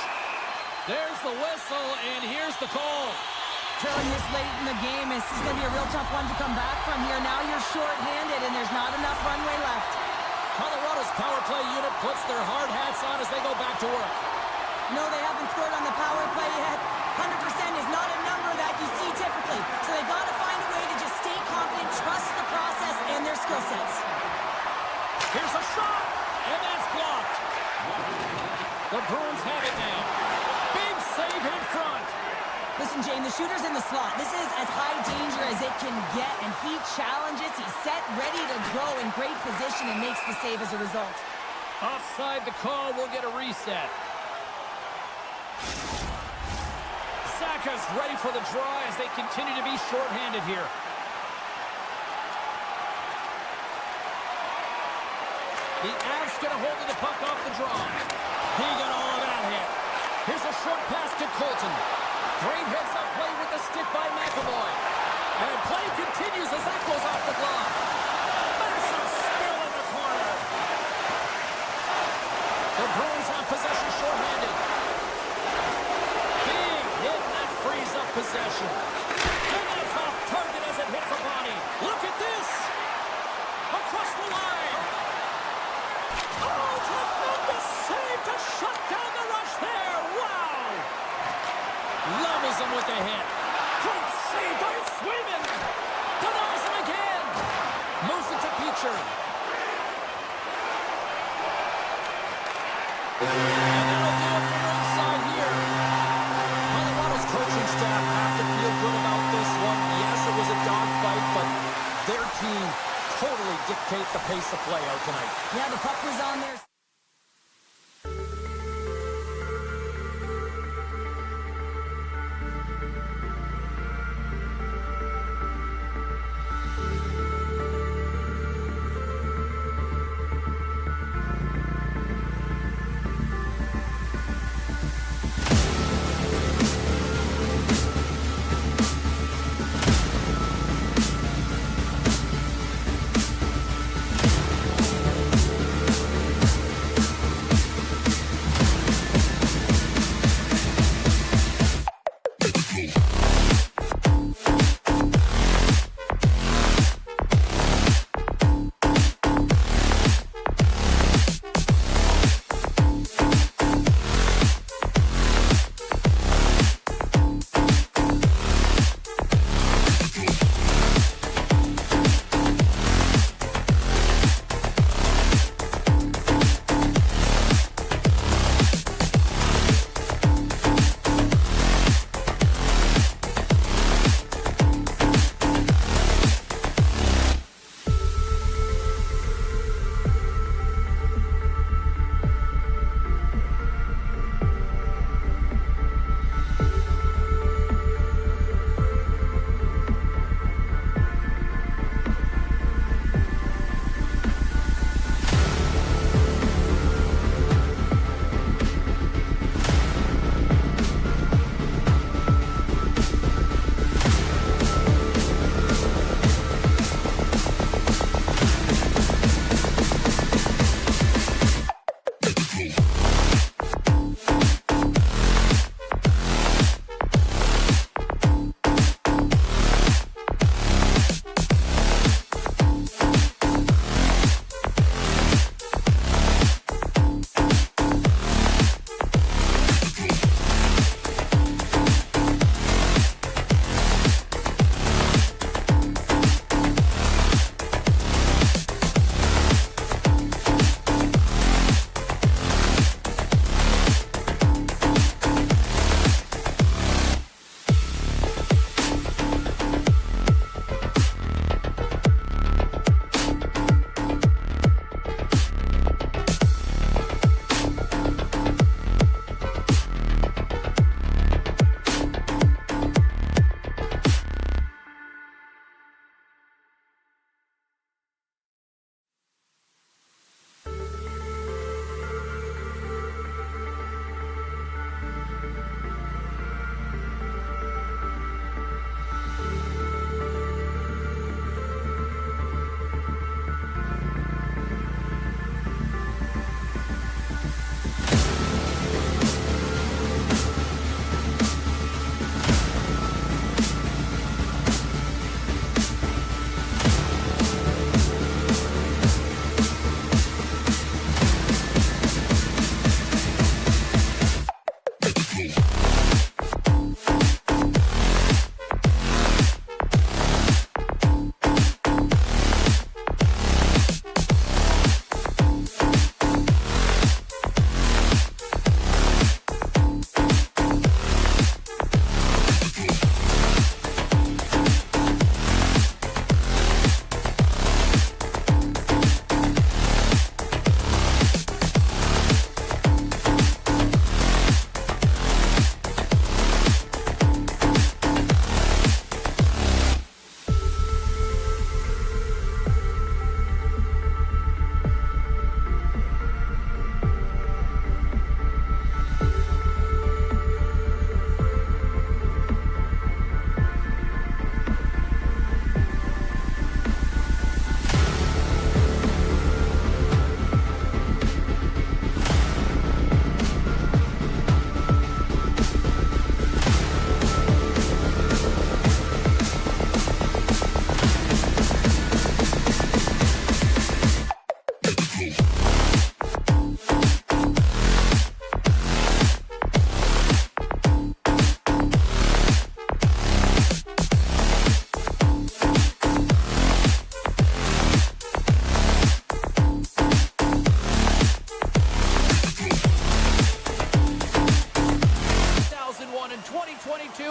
There's the whistle, and here's the call. Trailing this late in the game, this is going to be a real tough one to come back from here. Now you're short-handed, and there's not enough runway left. Colorado's power play unit puts their hard hats on as they go back to work. No, they haven't scored on the power play yet. 100% is not a number that you see typically. So they got to find a way to just stay confident, trust the process and their skill sets. Here's a shot, and that's blocked. The Bruins have it now. Big save in front. Listen, Jane, the shooter's in the slot. This is as high danger as it can get, and he challenges. He's set, ready to go in great position, and makes the save as a result. Offside the call, we'll get a reset. Saka's ready for the draw as they continue to be shorthanded here. The Avs get a hold of the puck off the draw. He got all of that hit. Here's a short pass to Colton. Great heads-up play with the stick by MaakY. And play continues as that goes off the glove. Massive spill in the corner. The Bruins have possession shorthanded. Big hit, and that frees up possession. And that's off target as it hits a body. Look at this. Across the line. Oh, tremendous save to shut down the rush there. Wow. Levels him with the hit. Great save by Swayman. Denies him again. Moves it to Beecher. And that'll do it from inside here. Colorado's coaching staff have to feel good about this one. Yes, it was a dogfight, but their team totally dictate the pace of play out tonight. Yeah, the puck was on there.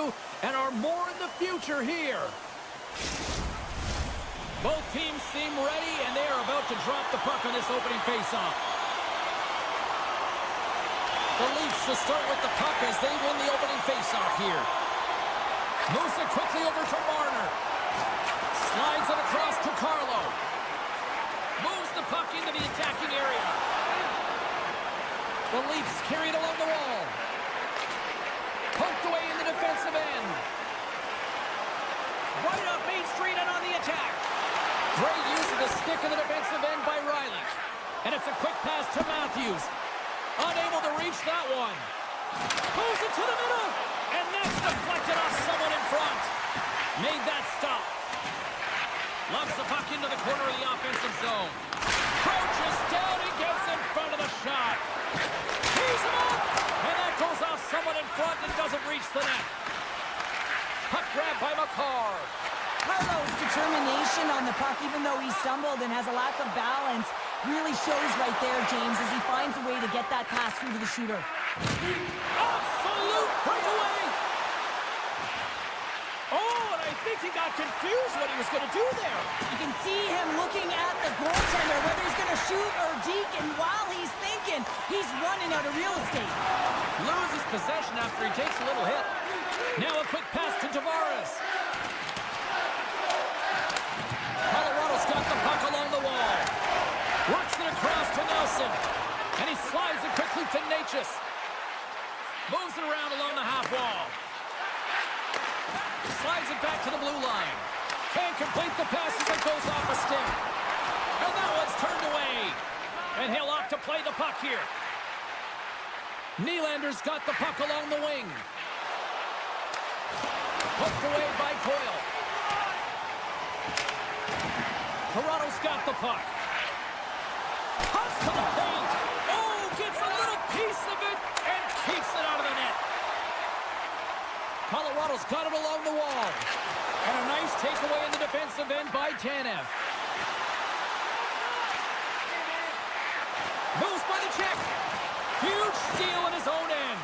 do and are more in the future here. Both teams seem ready, and they are about to drop the puck on this opening faceoff. The Leafs to start with the puck as they win the opening faceoff here. Moves it quickly over to Marner. Slides it across to Carlo. Moves the puck into the attacking area. The Leafs carry it along the wall. Poked away in the defensive end. Right up Main Street and on the attack. Great use of the stick in the defensive end by Riley. And it's a quick pass to Matthews. Unable to reach that one. Moves it to the middle. And that's deflected off someone in front. Made that stop. Loves the puck into the corner of the offensive zone. Crouches down and gets in front of the shot. He's him up. And that goes off someone in front and doesn't reach the net. Puck grab by McCarr. Carlo's determination on the puck, even though he stumbled and has a lack of balance, really shows right there, James, as he finds a way to get that pass through to the shooter. Absolute breakaway! Oh, and I think he got confused what he was going to do there. You can see him looking at the goaltender, whether he's going to shoot or deke, and while he's thinking, he's running out of real estate. Loses possession after he takes a little hit. Now a quick pass to Tavares. Colorado's got the puck along the wall. Works it across to Nelson. And he slides it quickly to Natchez. Moves it around along the half wall. Slides it back to the blue line. Can't complete the pass as it goes off a stick. And that one's turned away. And he'll opt to play the puck here. Nylander's got the puck along the wing. Poked away by Coyle. Toronto's got the puck. Cuts to the paint. Oh, gets a little piece of it and keeps it out of the net. Colorado's got it along the wall. And a nice takeaway in the defensive end by Tanev. Moves by the check. Huge steal in his own end.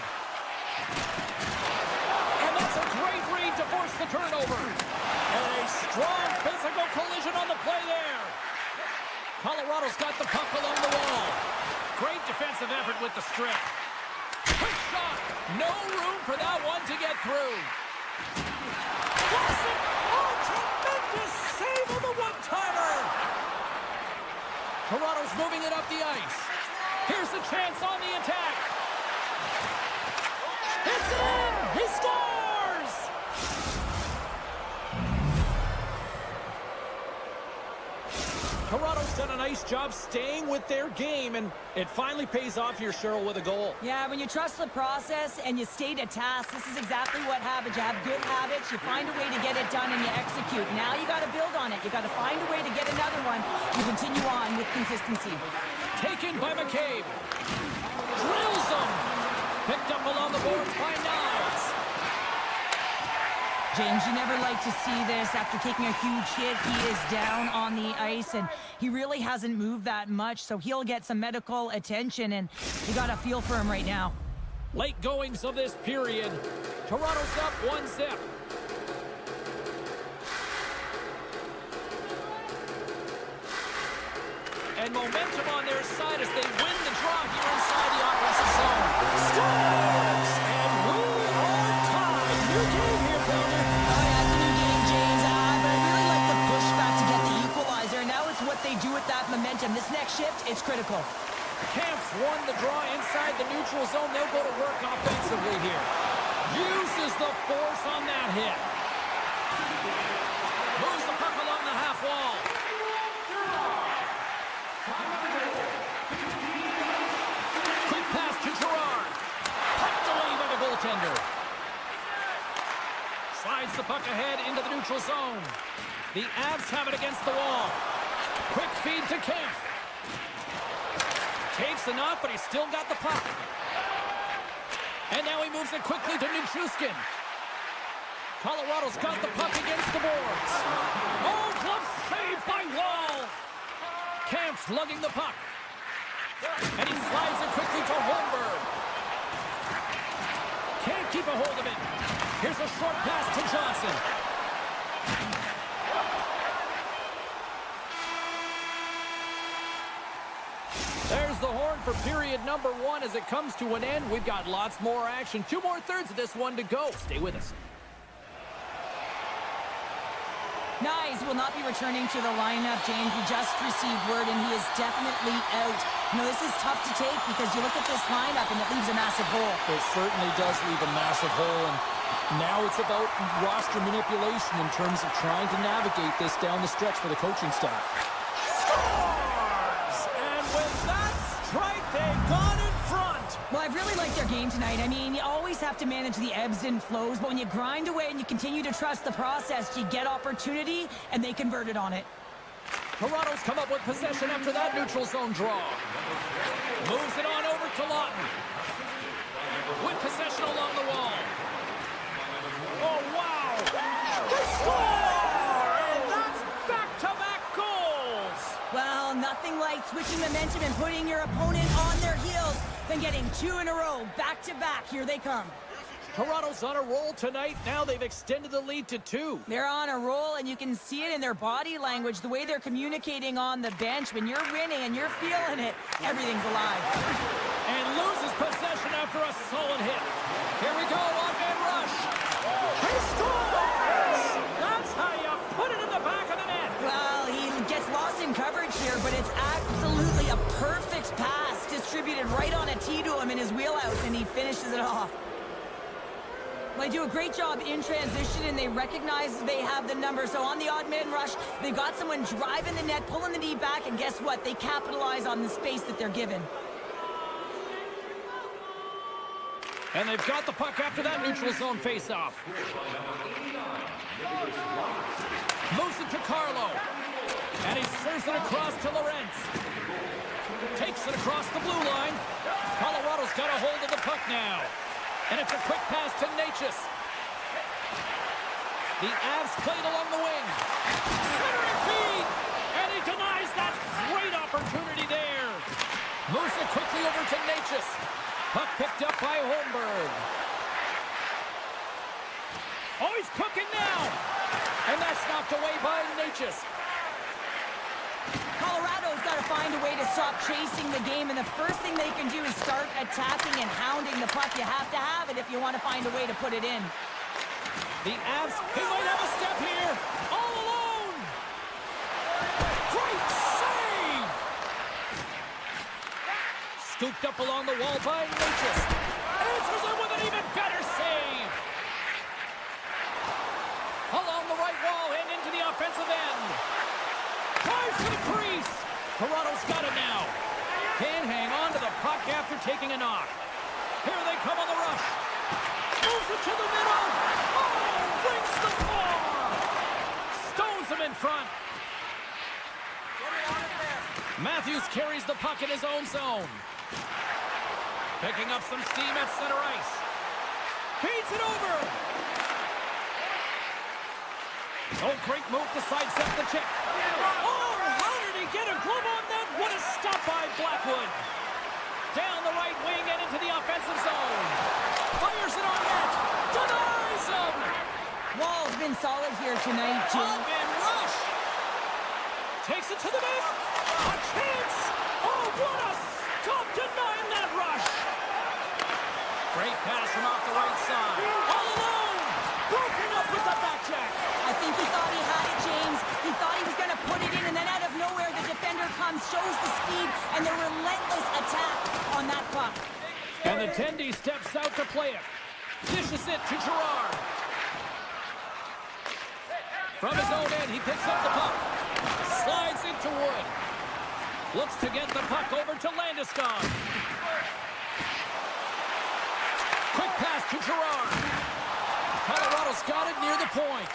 And that's a great read to force the turnover. And a strong physical collision on the play there. Colorado's got the puck along the wall. Great defensive effort with the strip. Quick shot. No room for that one to get through. Watson. Oh, tremendous save of the one-timer. Toronto's moving it up the ice. Here's a chance on the attack. It's in! He scores! Toronto's done a nice job staying with their game, and it finally pays off here, Cheryl, with a goal. Yeah, when you trust the process and you stay to task, this is exactly what happens. You have good habits, you find a way to get it done, and you execute. Now you got to build on it. You got to find a way to get another one. You continue on with consistency. Taken by McCabe. Drills him. Picked up along the boards by Niles. James, you never like to see this. After taking a huge hit, he is down on the ice, and he really hasn't moved that much, so he'll get some medical attention, and you got to feel for him right now. Late goings of this period. Toronto's up 1-0. And momentum on their side as they win the draw here inside the offensive zone. Scores! And we are tied. New game here, Pelner. Oh, yeah, it's a new game, James. But I really like the pushback to get the equalizer. Now it's what they do with that momentum. This next shift, it's critical. Camps won the draw inside the neutral zone. They'll go to work offensively here. Uses the force on that hit. Moves the puck along the half wall. Quick pass to Gerard. Pucked away by the goaltender. Slides the puck ahead into the neutral zone. The Avs have it against the wall. Quick feed to Kemp. Takes the knock, but he's still got the puck. And now he moves it quickly to Nichushkin. Colorado's got the puck against the boards. Oh, glove saved by Wall. Kamp's lugging the puck. And he slides it quickly to Holmberg. Can't keep a hold of it. Here's a short pass to Johnson. There's the horn for period number 1 as it comes to an end. We've got lots more action. 2 more thirds of this one to go. Stay with us. Nyes will not be returning to the lineup, James. We just received word, and he is definitely out. You know, this is tough to take because you look at this lineup, and it leaves a massive hole. It certainly does leave a massive hole, and now it's about roster manipulation in terms of trying to navigate this down the stretch for the coaching staff. Scores! And with that strike, they got in front. Well, I've really liked their game tonight. I mean, you always have to manage the ebbs and flows, but when you grind away and you continue to trust the process, you get opportunity, and they converted on it. Toronto's come up with possession after that neutral zone draw. Moves it on over to Lawton. With possession along the wall. Oh, wow! They score! And that's back-to-back goals! Well, nothing like switching momentum and putting your opponent on their heels than getting 2 in a row, back-to-back. Here they come. Toronto's on a roll tonight. Now they've extended the lead to 2. They're on a roll, and you can see it in their body language, the way they're communicating on the bench. When you're winning and you're feeling it, everything's alive. And loses possession after a solid hit. Here we go, on-man rush. He scores! That's how you put it in the back of the net. Well, he gets lost in coverage here, but it's absolutely a perfect pass distributed right on a tee to him in his wheelhouse, and he finishes it off. They do a great job in transition, and they recognize they have the number. So on the odd man rush, they've got someone driving the net, pulling the knee back, and guess what? They capitalize on the space that they're given. And they've got the puck after that neutral zone face-off. Moves it to Carlo. And he serves it across to Lorentz. Takes it across the blue line. Colorado's got a hold of the puck now. And it's a quick pass to Natchez. The Avs played along the wing. Centering feed! And he denies that great opportunity there. Moves it quickly over to Natchez. Puck picked up by Holmberg. Oh, he's cooking now! And that's knocked away by Natchez. Colorado's got to find a way to stop chasing the game, and the first thing they can do is start attacking and hounding the puck. You have to have it if you want to find a way to put it in. The Avs, he might have a step here. All alone! Great save! Scooped up along the wall by Natchez. Answers it with an even better save! Along the right wall and into the offensive end. Drives to the crease. Toronto's got it now. Can't hang on to the puck after taking a knock. Here they come on the rush. Moves it to the middle. Oh, rings the floor. Stones him in front. Matthews carries the puck in his own zone. Picking up some steam at center ice. Feeds it over. Oh, great move to sidestep the check. Oh, how did he get a glove on that? What a stop by Blackwood. Down the right wing and into the offensive zone. Fires it on net. Denies him. Wall's been solid here tonight, Jim. All-man rush. Takes it to the net. A chance. Oh, what a stop denying that rush. Great pass from off the right side. All alone. Broken up with the back check. I think he thought he had it, James. He thought he was going to put it in, and then out of nowhere, the defender comes, shows the speed, and the relentless attack on that puck. And the Tendy steps out to play it. Dishes it to Girard. From his own end, he picks up the puck. Slides into Wood. Looks to get the puck over to Landeskog. Quick pass to Girard. Colorado's got it near the point.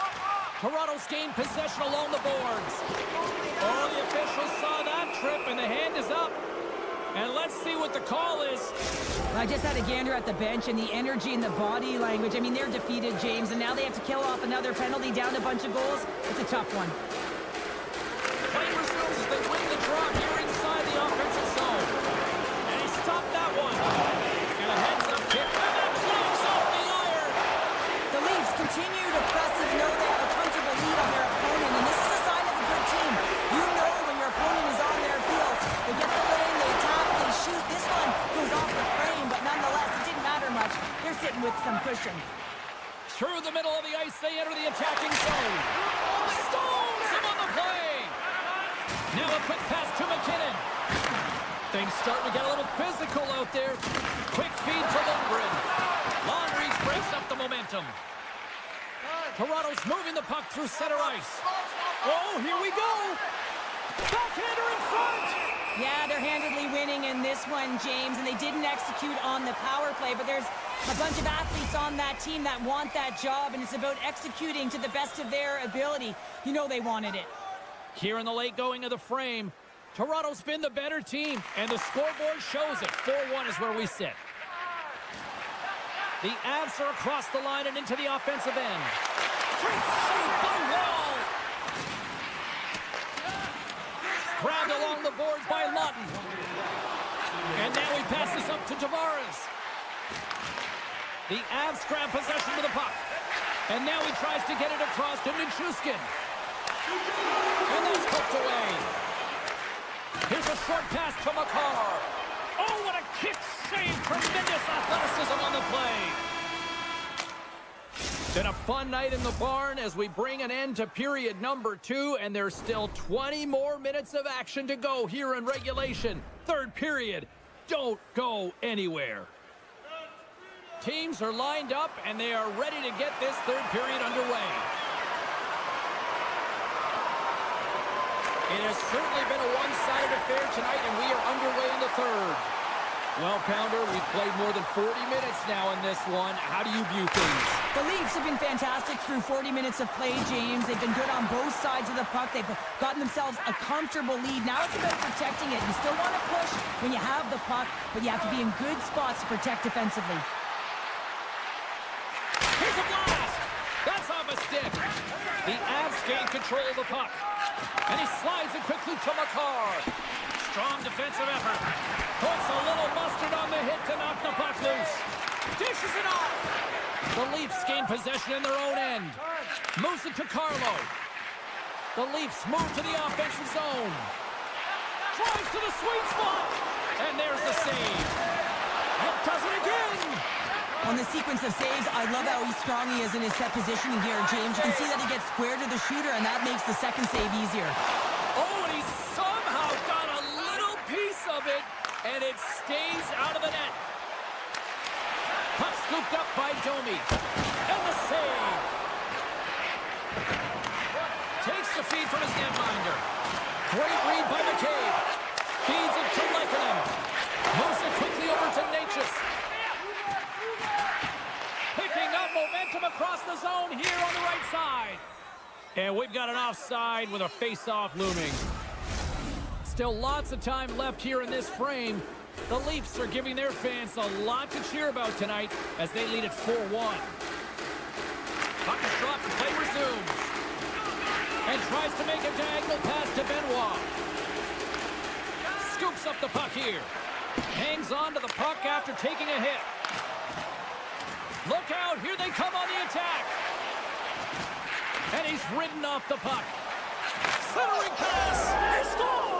Toronto's gained possession along the boards. Oh, the officials saw that trip, and the hand is up. And let's see what the call is. I just had a gander at the bench, and the energy and the body language. I mean, they're defeated, James, and now they have to kill off another penalty, down a bunch of goals. It's a tough one. Play resumes as they win the draw here inside the offensive zone. And he stopped that one. And a heads-up kick, and that cleans off the iron. The Leafs with some cushion. Through the middle of the ice, they enter the attacking zone. Stones him on the play. Now a quick pass to McKinnon. Things starting to get a little physical out there. Quick feed to Lundgren. Long reach breaks up the momentum. Toronto's moving the puck through center ice. Oh, here we go. Backhander in front. Yeah, they're handedly winning in this one, James, and they didn't execute on the power play, but there's a bunch of athletes on that team that want that job, and it's about executing to the best of their ability. You know they wanted it. Here in the late going of the frame, Toronto's been the better team, and the scoreboard shows it. 4-1 is where we sit. The Avs are across the line and into the offensive end. Great save by Wall. Grabbed along the boards by Lawton. And now he passes up to Tavares. The Avs grab possession of the puck. And now he tries to get it across to Nichushkin. And that's poked away. Here's a short pass to McCarr. Oh, what a kick save. Tremendous athleticism on the play. Been a fun night in the barn as we bring an end to period number 2, and there's still 20 more minutes of action to go here in regulation. Third period. Don't go anywhere. Teams are lined up, and they are ready to get this third period underway. It has certainly been a one-sided affair tonight, and we are underway in the third. Well, Pounder, we've played more than 40 minutes now in this one. How do you view things? The Leafs have been fantastic through 40 minutes of play, James. They've been good on both sides of the puck. They've gotten themselves a comfortable lead. Now it's about protecting it. You still want to push when you have the puck, but you have to be in good spots to protect defensively. Here's a blast! That's off a stick. The Avs gain control of the puck. And he slides it quickly to McCarr. Strong defensive effort. Puts a little mustard on the hit to knock the puck loose. Dishes it off. The Leafs gain possession in their own end. Moves it to Carlo. The Leafs move to the offensive zone. Drives to the sweet spot. And there's the save. It does it again. On the sequence of saves, I love how strong he is in his set positioning here, James. You can see that he gets square to the shooter, and that makes the second save easier. Oh, and he somehow got a little piece of it, and it stays out of the net. Puck scooped up by Domi. And the save. Takes the feed from his netminder. Great read by McCabe. Feeds it to Lehkonen. Moves it quickly over to Natchez. Picking up momentum across the zone here on the right side. And we've got an offside with a face-off looming. Still lots of time left here in this frame. The Leafs are giving their fans a lot to cheer about tonight as they lead at 4-1. Puck is dropped, play resumes. And tries to make a diagonal pass to Benoit. Scoops up the puck here. Hangs on to the puck after taking a hit. Look out, here they come on the attack. And he's ridden off the puck. Centering pass, they score!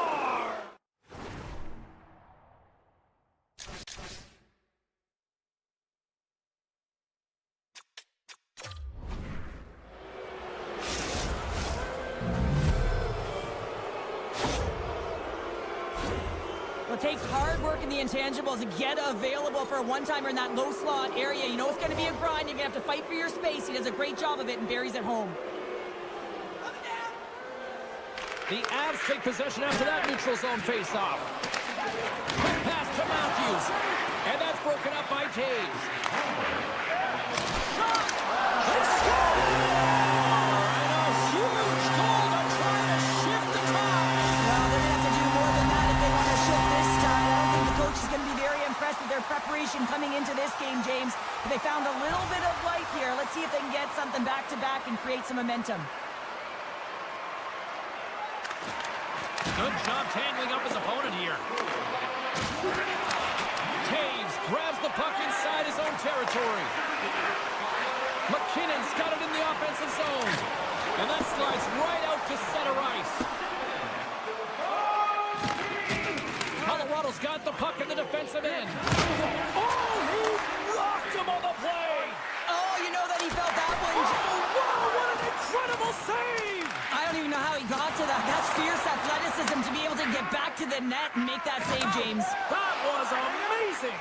Well, it takes hard work in the intangibles to get available for a one-timer in that low slot area. You know it's going to be a grind. You're going to have to fight for your space. He does a great job of it, and Barry's at home. The Avs take possession after that neutral zone face-off. Quick pass to Matthews. And that's broken up by Taves. Shot! They score! And a huge goal to try to shift the tide. Well, they're going to have to do more than that if they want to shift this tide. I don't think the coach is going to be very impressed with their preparation coming into this game, James. But they found a little bit of life here. Let's see if they can get something back-to-back and create some momentum. Good job tangling up his opponent here. Taves grabs the puck inside his own territory. McKinnon's got it in the offensive zone. And that slides right out to center ice. Colorado's got the puck in the defensive end. Oh, he rocked him on the play. make that save, James. That was amazing.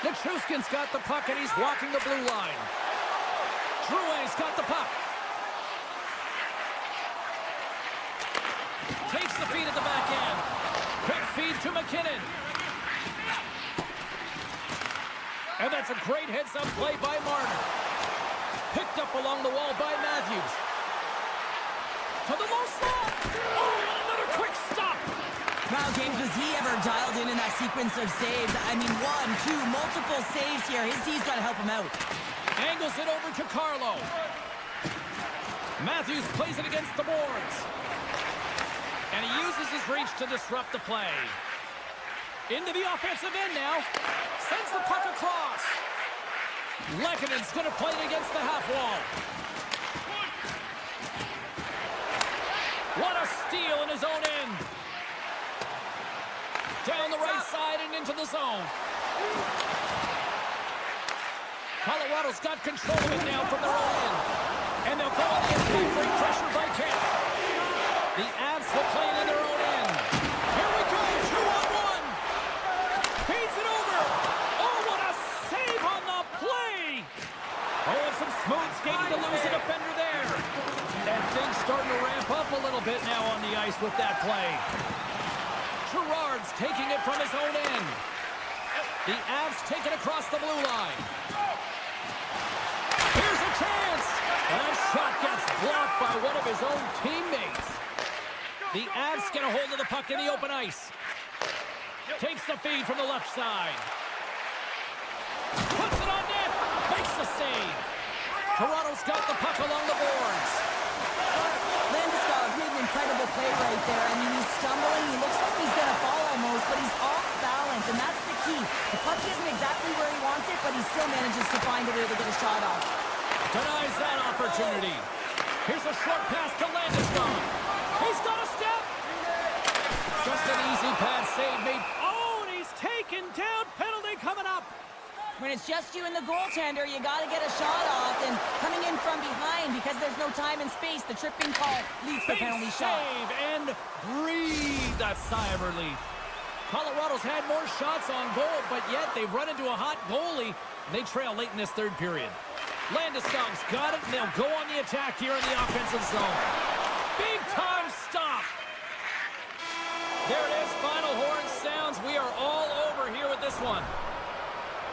Nichushkin's got the puck, and he's walking the blue line. Drouin's got the puck. Takes the feed at the back end. Quick feed to McKinnon. And that's a great heads-up play by Marner. Picked up along the wall by Matthews. To the low slot. Oh, and another quick stop. Wow, James, was he ever dialed in that sequence of saves? I mean, 1, 2, multiple saves here. His D's got to help him out. Angles it over to Carlo. Matthews plays it against the boards. And he uses his reach to disrupt the play. Into the offensive end now. Sends the puck across. Lekkonen's going to play it against the half wall. What a steal in his own end. Down the right side and into the zone. Colorado's got control of it now from their own end. And they'll go on the attack, great pressure by Kemp. The Avs will play it in their own end. Here we go, 2-on-1. Feeds it over. Oh, what a save on the play. Oh, and some smooth skating to lose a defender there. And things starting to ramp up a little bit now on the ice with that play. Girard's taking it from his own end. The Avs take it across the blue line. Here's a chance. And that shot gets blocked by one of his own teammates. The Avs get a hold of the puck in the open ice. Takes the feed from the left side. Puts it on net. Makes the save. Toronto's got the puck along the boards. Landeskog's made an incredible play right there. I mean, he's stumbling. He looks like he's going to fall almost, but he's off balance, and that's the key. The puck isn't exactly where he wants it, but he still manages to find a way to get a shot off. Denies that opportunity. Here's a short pass to Landeskog. He's got a step. Just an easy pad save made. Oh, and he's taken down. Penalty coming up. When it's just you and the goaltender, you got to get a shot off, and coming in from behind because there's no time and space, the tripping call leads to penalty shot. Save and breathe a sigh of relief. Colorado's had more shots on goal, but yet they've run into a hot goalie. They trail late in this third period. Landeskog's got it, and they'll go on the attack here in the offensive zone. Big time stop. There it is, final horn sounds. We are all over here with this one.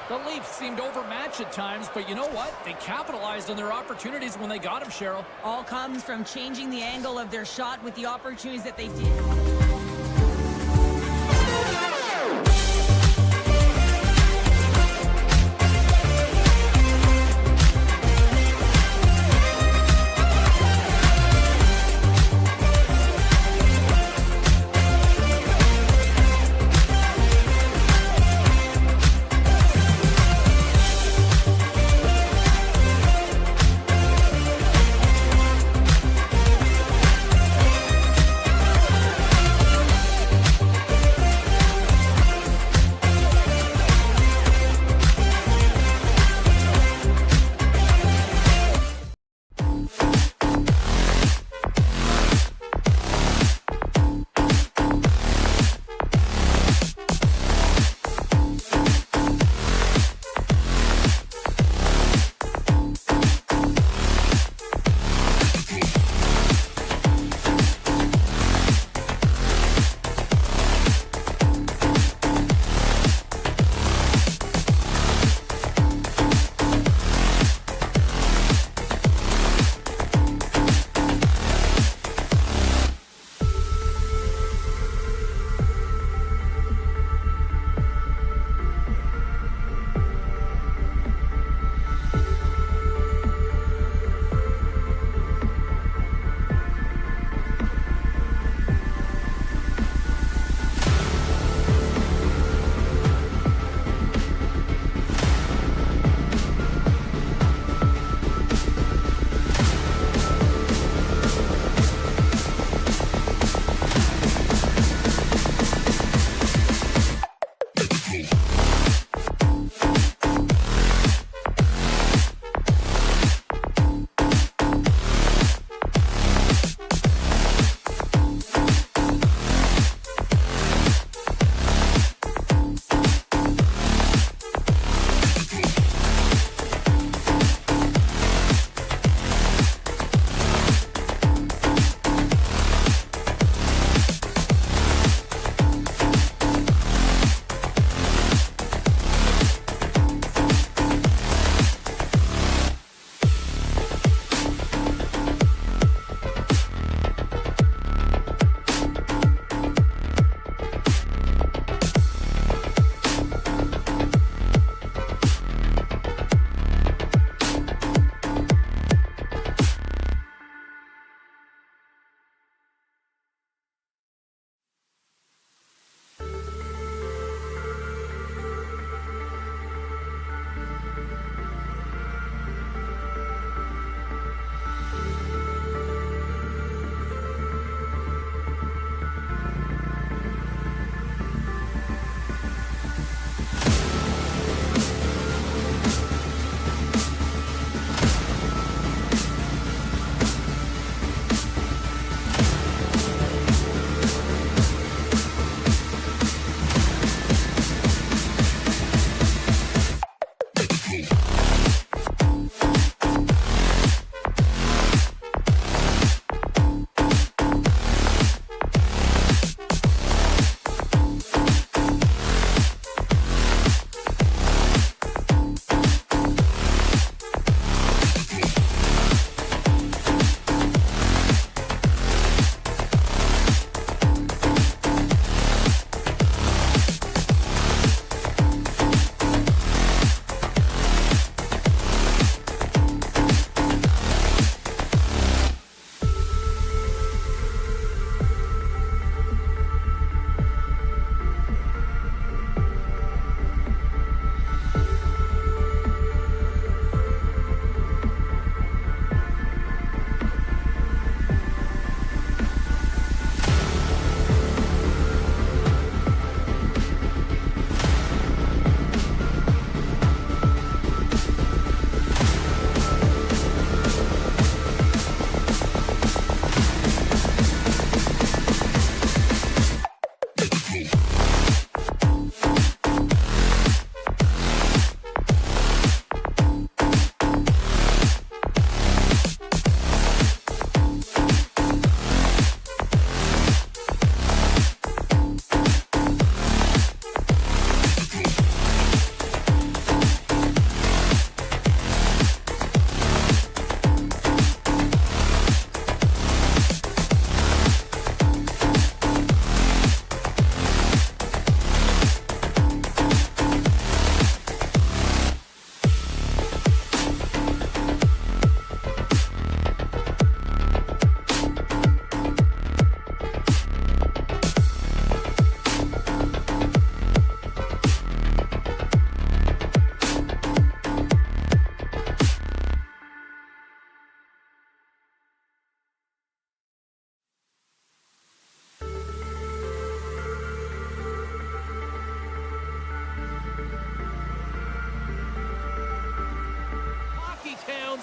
The Leafs seemed overmatched at times, but you know what? They capitalized on their opportunities when they got them, Cheryl. All comes from changing the angle of their shot with the opportunities that they did.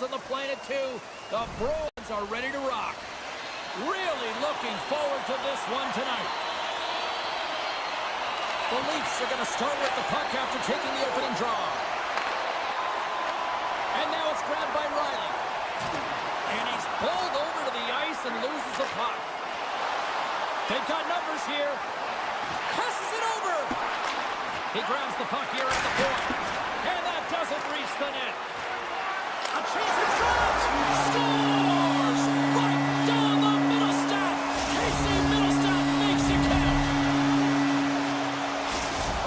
fans on the planet, too. The Bruins are ready to rock. Really looking forward to this one tonight. The Leafs are going to start with the puck after taking the opening draw. And now it's grabbed by Riley. And he's pulled over to the ice and loses the puck. They've got numbers here. Passes it over. He grabs the puck here at the point. And that doesn't reach the net. A chance in front. Scores! Right down the middle stat. Casey Middlestat makes it count.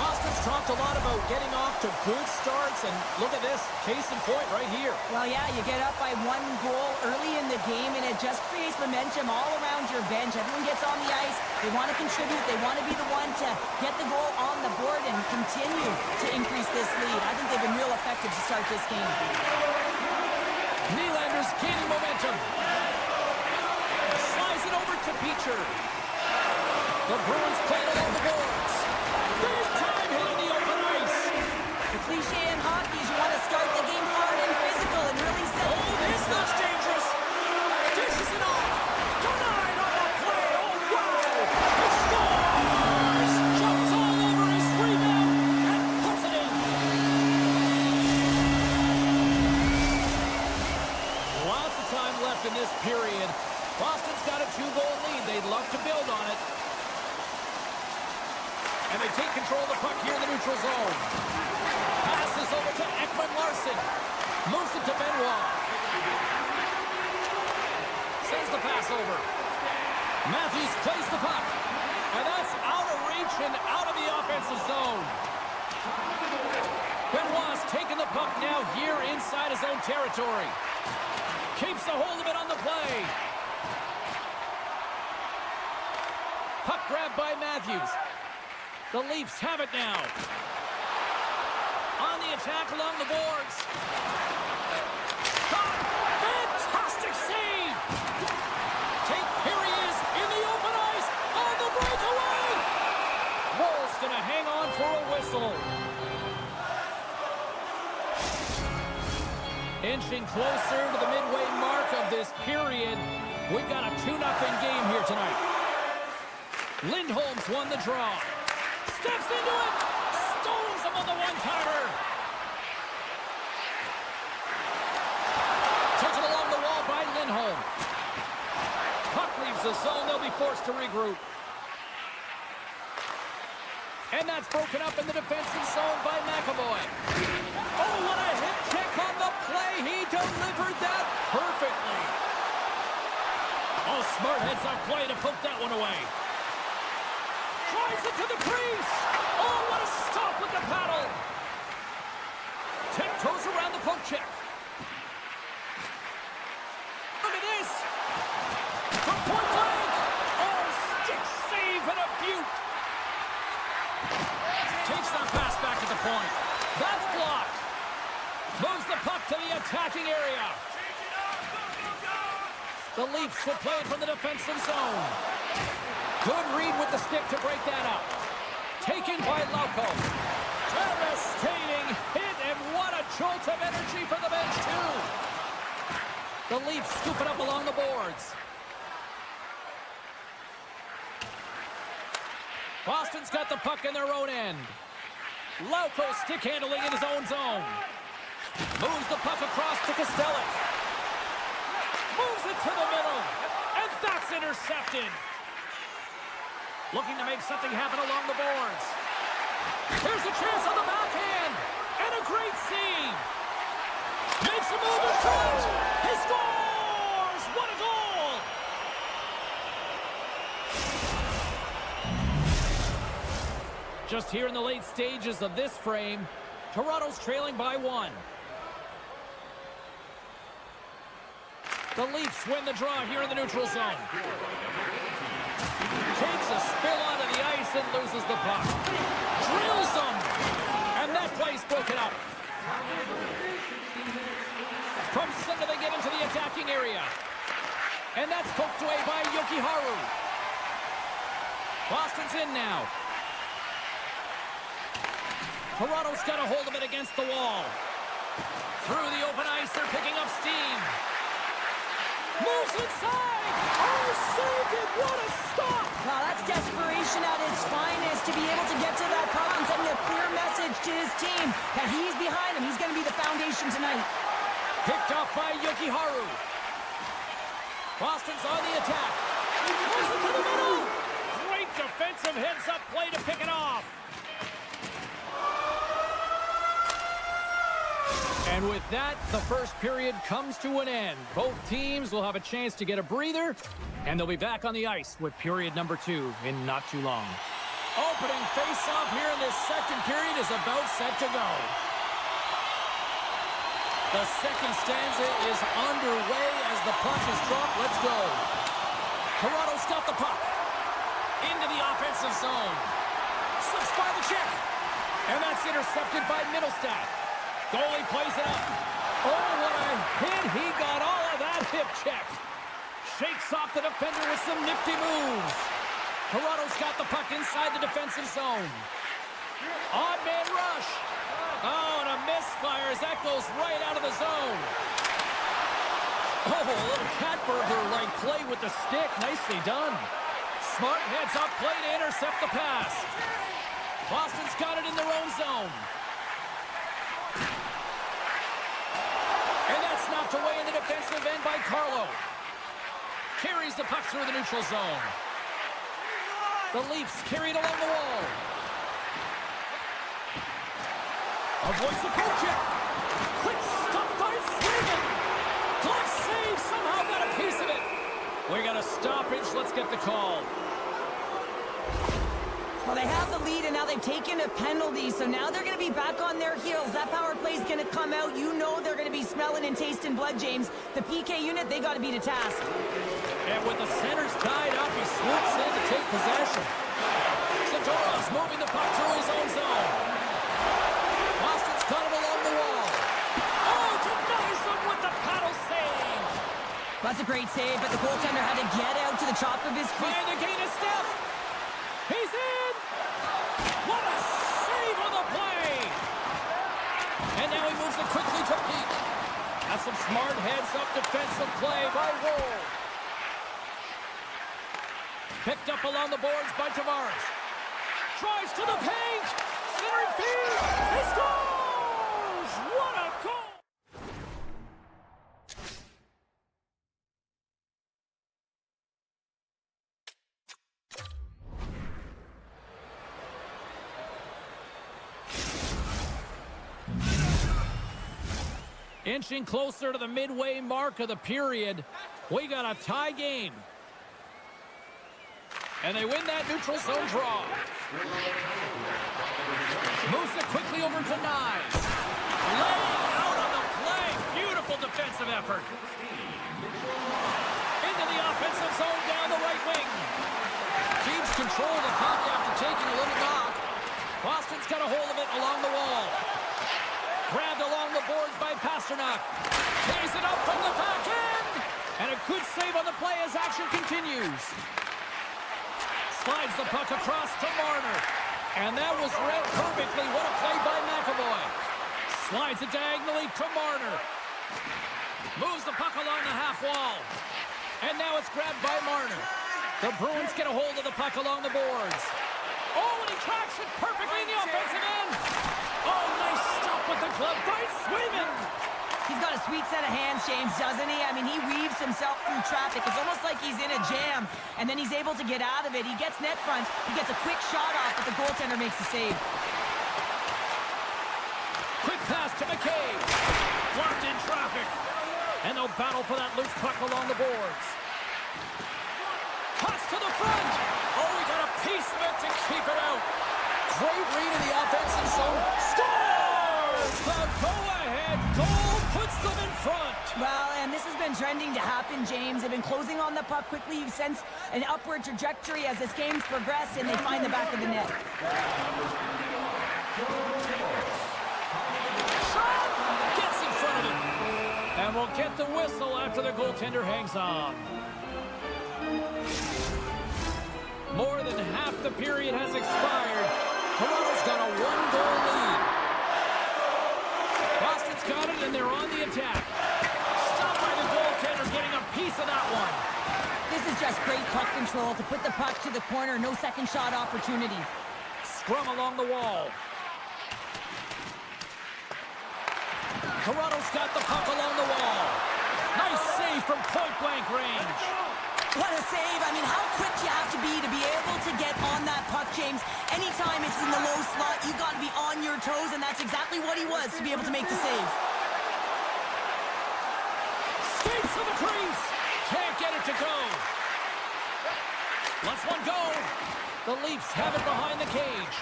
Boston's talked a lot about getting off to good starts. And look at this. Case in point right here. Well, yeah, you get up by 1 goal early in the game, and it just creates momentum all around your bench. Everyone gets on the ice. They want to contribute. They want to be the one to get the goal on the board and continue to increase this lead. I think they've been real effective to start this game. Nylander's gaining momentum. Slides it over to Beecher. The Bruins playing along the boards. Big time hitting the open ice. The cliche in hockey is you want to start the game hard and physical and really set. Oh, this looks dangerous. Dishes it off. Denied on the play. Oh, wow. He scores. Jumps all over his rebound and puts it in. Lots of time left in this period. Boston's got a 2-goal lead. They'd love to build on it. And they take control of the puck here in the neutral zone. Passes over to Ekman-Larsson. Moves it to Benoit. Sends the pass over. Matthews plays the puck. And that's out of reach and out of the offensive zone. Benoit's taking the puck now here inside his own territory. Keeps a hold of it on the play. Puck grabbed by Matthews. The Leafs have it now. On the attack along the boards. Shot! Fantastic save! Here he is in the open ice on the breakaway! Woll's gonna hang on for a whistle. Inching closer to the midway mark of this period. We've got a 2-0 game here tonight. Lindholm's won the draw. Steps into it. Stones him on the one-timer. Taken along the wall by Lindholm. Puck leaves the zone. They'll be forced to regroup. And that's broken up in the defensive zone by MaakY. Oh, what a hit check on the play. He delivered that perfectly. Oh, smart heads-up play to put that one away. Drives it to the crease. Oh, what a stop with the paddle. Tiptoes around the poke check. Look at this. From point blank. Oh, stick save and a beaut. Takes that pass back to the point. That's blocked. Moves the puck to the attacking area. The Leafs will play it from the defensive zone. Good read with the stick to break that up. Taken by Lauko. Devastating hit, and what a jolt of energy for the bench, too. The Leafs scoop it up along the boards. Boston's got the puck in their own end. Lauko stick handling in his own zone. Moves the puck across to Kostelic. Moves it to the middle. And that's intercepted. Looking to make something happen along the boards. Here's a chance on the backhand. And a great save. Makes a move in front. He scores! What a goal! Just here in the late stages of this frame, Toronto's trailing by 1. The Leafs win the draw here in the neutral zone. Takes a spill onto the ice and loses the puck. Drills them! And that play's broken up. From center they get into the attacking area. And that's poked away by Jokiharju. Boston's in now. Toronto's got a hold of it against the wall. Through the open ice they're picking up steam. Moves inside. Oh, saved it. What a stop. Wow, that's desperation at its finest to be able to get to that puck and send a clear message to his team that he's behind him. He's going to be the foundation tonight. Picked off by Yukiharu. Boston's on the attack. Moves it to the middle. Great defensive heads-up play to pick it off. And with that, the first period comes to an end. Both teams will have a chance to get a breather, and they'll be back on the ice with period number 2 in not too long. Opening face-off here in this second period is about set to go. The second stanza is underway as the puck is dropped. Let's go. Toronto's got the puck. Into the offensive zone. Slips by the check. And that's intercepted by Middlestat. Goalie plays it up. Oh, what a hit. He got all of that hip check. Shakes off the defender with some nifty moves. Toronto's got the puck inside the defensive zone. Odd man rush. Oh, and a misfire as that goes right out of the zone. Oh, a little cat burglar-like play with the stick. Nicely done. Smart heads-up play to intercept the pass. Boston's got it in their own zone. And that's knocked away in the defensive end by Carlo. Carries the puck through the neutral zone. The Leafs carry it along the wall. Avoids the poke check. Quick stop by Sweden. Glove save. Somehow got a piece of it. We got a stoppage. Let's get the call. Well, they have the lead, and now they've taken a penalty, so now they're going to be back on their heels. That power play is going to come out. You know they're going to be smelling and tasting blood, James. The PK unit, they got to be to task. And with the centers tied up, he swoops in to take possession. Zadorow's moving the puck through his own zone. Boston's got it along the wall. Oh, denies him with the paddle save. That's a great save, but the goaltender had to get out to the top of his feet. Trying to gain a step. He's in. What a save on the play. And now he moves it quickly to Peak. That's some smart heads-up defensive play by Woll. Picked up along the boards by Tavares. Drives to the paint. Centering field. He scores! What a goal! Inching closer to the midway mark of the period. We got a tie game. And they win that neutral zone draw. Moves it quickly over to Nyes. Laying out on the play. Beautiful defensive effort. Into the offensive zone down the right wing. Keeps control of the puck after taking a little knock. Boston's got a hold of it along the wall. Grabbed along the boards by Pasternak. Tees it up from the back end. And a good save on the play as action continues. Slides the puck across to Marner. And that was read perfectly. What a play by MaakY. Slides it diagonally to Marner. Moves the puck along the half wall. And now it's grabbed by Marner. The Bruins get a hold of the puck along the boards. Oh, and he tracks it perfectly in the offensive end. Oh, nice stop with the glove by Swayman. He's got a sweet set of hands, James, doesn't he? I mean, he weaves himself through traffic. It's almost like he's in a jam, and then he's able to get out of it. He gets net front. He gets a quick shot off, but the goaltender makes the save. Quick pass to McCabe. Blocked in traffic. And they'll battle for that loose puck along the boards. Toss to the front. Oh, we got a piece of it to keep it out. Great read in the offensive zone. Scores! The go-ahead goal puts them in front. Well, and this has been trending to happen, James. They've been closing on the puck quickly. You sense an upward trajectory as this game's progressed, and they find the back of the net. Shot! Gets in front of it. And we'll get the whistle after the goaltender hangs on. More than half the period has expired. Toronto's got a 1-goal lead. Boston's got it, and they're on the attack. piece of that one. This is just great puck control to put the puck to the corner. No second shot opportunity. Scrum along the wall. Toronto's got the puck along the wall. Nice save from point-blank range. What a save. I mean, how quick you have to be able to get on that puck, James. Anytime it's in the low slot, you got to be on your toes, and that's exactly what he was to be able to make the save. Skates to the crease. Can't get it to go. Lets one go. The Leafs have it behind the cage.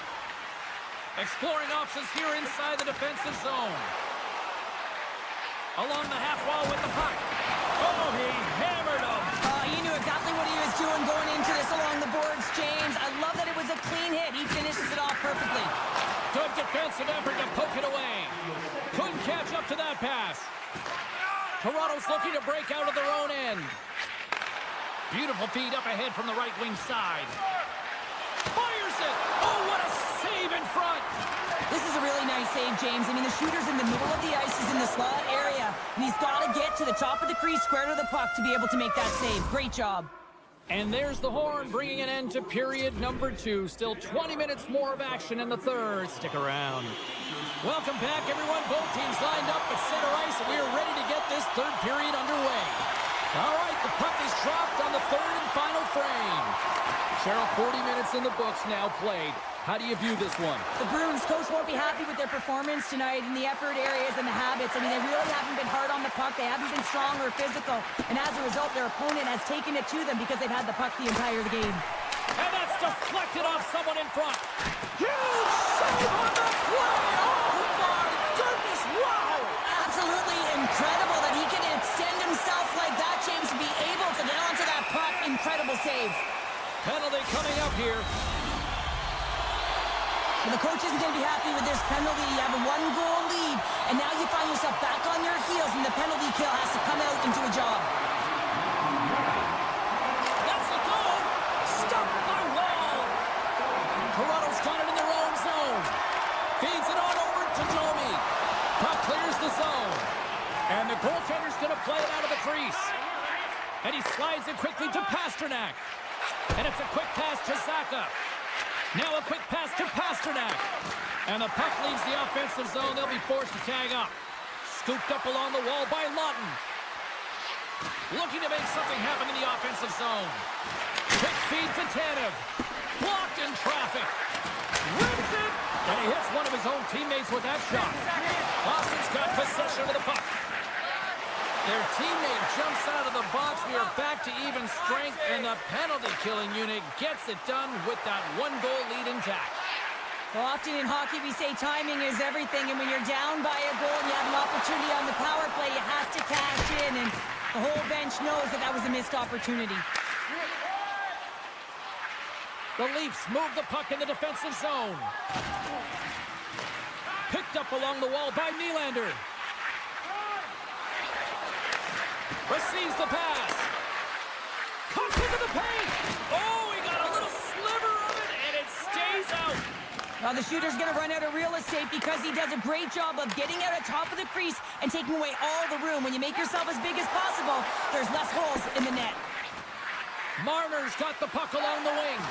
Exploring options here inside the defensive zone. Along the half wall with the puck. Oh, he hammered him. He knew exactly what he was doing going into this along the boards, James. I love that it was a clean hit. He finishes it off perfectly. Good defensive effort to poke it away. Couldn't catch up to that pass. Toronto's looking to break out of their own end. Beautiful feed up ahead from the right wing side. Fires it. Oh, what a save in front. This is a really nice save, James. I mean, the shooter's in the middle of the ice. He's in the slot area, and he's got to get to the top of the crease, square to the puck, to be able to make that save. Great job. And there's the horn, bringing an end to period number 2. Still 20 minutes more of action in the third. Stick around. Welcome back, everyone. Both teams lined up at center ice, and we are ready to get this third period underway. All right, the puck is dropped on the third and final frame. Cheryl, 40 minutes in the books now played. How do you view this one? The Bruins coach won't be happy with their performance tonight in the effort areas and the habits. I mean, they really haven't been hard on the puck. They haven't been strong or physical. And as a result, their opponent has taken it to them because they've had the puck the entire game. And that's deflected off someone in front. Huge save on the play! Oh, my goodness, wow! Absolutely incredible that he can extend himself like that, James, to be able to get onto that puck. Incredible save. Penalty coming up here. And the coach isn't going to be happy with this penalty. You have a 1-goal lead, and now you find yourself back on your heels, and the penalty kill has to come out and do a job. That's a goal! Stopped by Wall! Toronto's got it in their own zone. Feeds it on over to Domi. Puck clears the zone. And the goaltender's going to play it out of the crease. And he slides it quickly to Pasternak. And it's a quick pass to Zacha. Now a quick pass to Pasternak. And the puck leaves the offensive zone. They'll be forced to tag up. Scooped up along the wall by Lawton. Looking to make something happen in the offensive zone. Quick feed to Tanev. Blocked in traffic. Rips it. And he hits one of his own teammates with that shot. Boston's got possession of the puck. Their teammate jumps out of the box. We are back to even strength, and the penalty-killing unit gets it done with that 1-goal lead intact. Well, often in hockey, we say timing is everything, and when you're down by a goal and you have an opportunity on the power play, you have to cash in, and the whole bench knows that that was a missed opportunity. The Leafs move the puck in the defensive zone. Picked up along the wall by Nylander. Receives the pass. Cuts into the paint. Oh, he got a little sliver of it, and it stays out. Well, the shooter's going to run out of real estate because he does a great job of getting out at top of the crease and taking away all the room. When you make yourself as big as possible, there's less holes in the net. Marner's got the puck along the wing.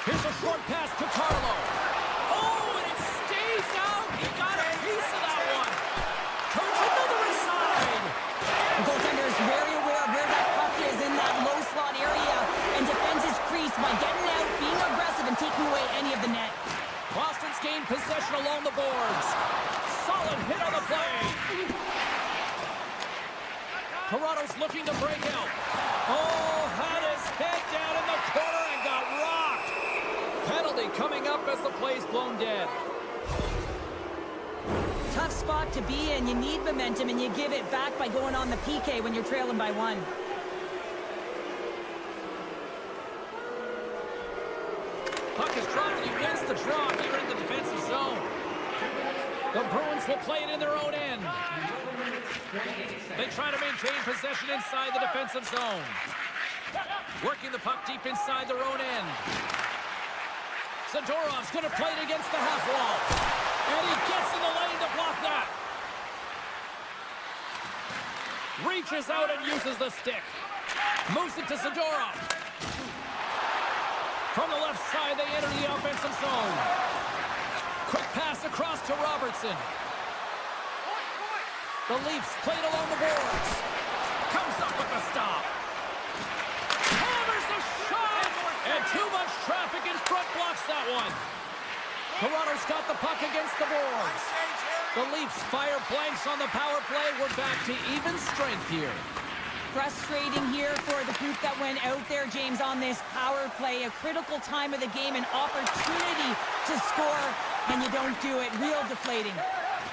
Here's a short pass to Carlo. Oh, and it stays out. He got a piece of that one. Turns another aside. The goaltender is very aware of where that puck is in that low slot area and defends his crease by getting out, being aggressive, and taking away any of the net. Boston's gained possession along the boards. Solid hit on the play. Toronto's looking to break out. Oh, had his head down in the corner and got rocked. Penalty coming up as the play's blown dead. Tough spot to be in. You need momentum, and you give it back by going on the PK when you're trailing by 1. Puck is dropped, and he wins the draw here in the defensive zone. The Bruins will play it in their own end. They try to maintain possession inside the defensive zone. Working the puck deep inside their own end. Zadorov's going to play it against the half wall. And he gets in the lane to block that. Reaches out and uses the stick. Moves it to Zadorov. From the left side, they enter the offensive zone. Quick pass across to Robertson. The Leafs played along the boards. Comes up with a stop. Hammers a shot! And too much traffic in front blocks that one. Toronto's got the puck against the boards. The Leafs fire blanks on the power play. We're back to even strength here. Frustrating here for the group that went out there, James, on this power play. A critical time of the game, an opportunity to score, and you don't do it. Real deflating.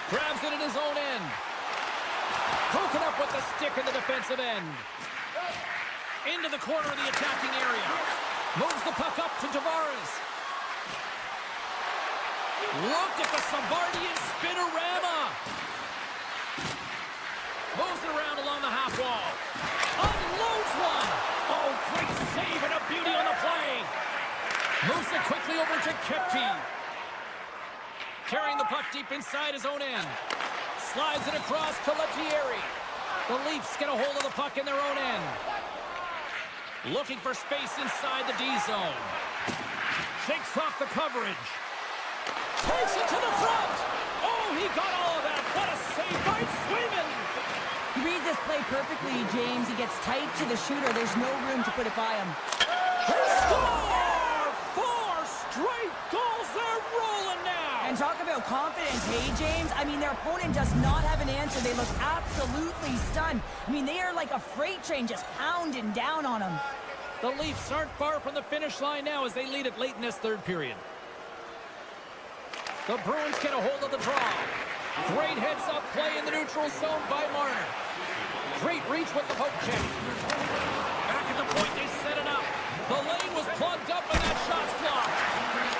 Grabs it in his own end. Broken up with the stick in the defensive end. Into the corner of the attacking area. Moves the puck up to Tavares. Look at the Savardian spinorama. Moves it around along the half wall. Unloads one. Oh, great save and a beauty on the play. Moves it quickly over to Kepke. Carrying the puck deep inside his own end. Slides it across to Lettieri. The Leafs get a hold of the puck in their own end. Looking for space inside the D zone. Shakes off the coverage. Takes it to the front. Oh, he got all of that. What a save by Swayman. He reads this play perfectly, James. He gets tight to the shooter. There's no room to put it by him. They score! 4 straight goals. They're rolling now. And talk about confidence, hey, James? I mean, their opponent does not have an answer. They look absolutely stunned. I mean, they are like a freight train just pounding down on them. The Leafs aren't far from the finish line now as they lead it late in this third period. The Bruins get a hold of the draw. Great heads-up play in the neutral zone by Marner. Great reach with the poke check. Back at the point, they set it up. The lane was plugged up and that shot's blocked.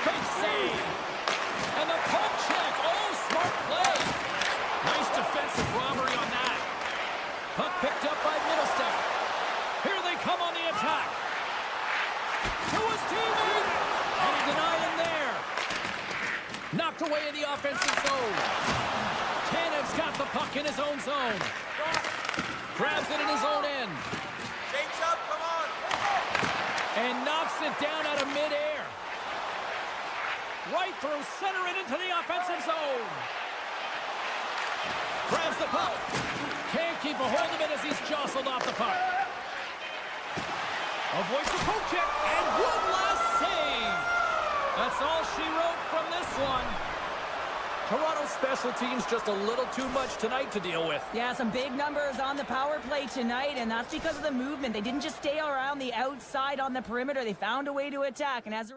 Big save. And the poke check. Oh, smart play. Nice defensive robbery on that. Puck picked up by Middlestep. Here they come on the attack. To his teammate. And he denied him there. Knocked away in the offensive zone. Tanev's got the puck in his own zone. Grabs it in his own end. Shakes up, come on. And knocks it down out of midair. Right through center and into the offensive zone. Grabs the puck. Can't keep a hold of it as he's jostled off the puck. Avoids the poke check. And one last save. That's all she wrote from this one. Toronto's special teams just a little too much tonight to deal with. Yeah, some big numbers on the power play tonight, and that's because of the movement. They didn't just stay around the outside on the perimeter. They found a way to attack, and as a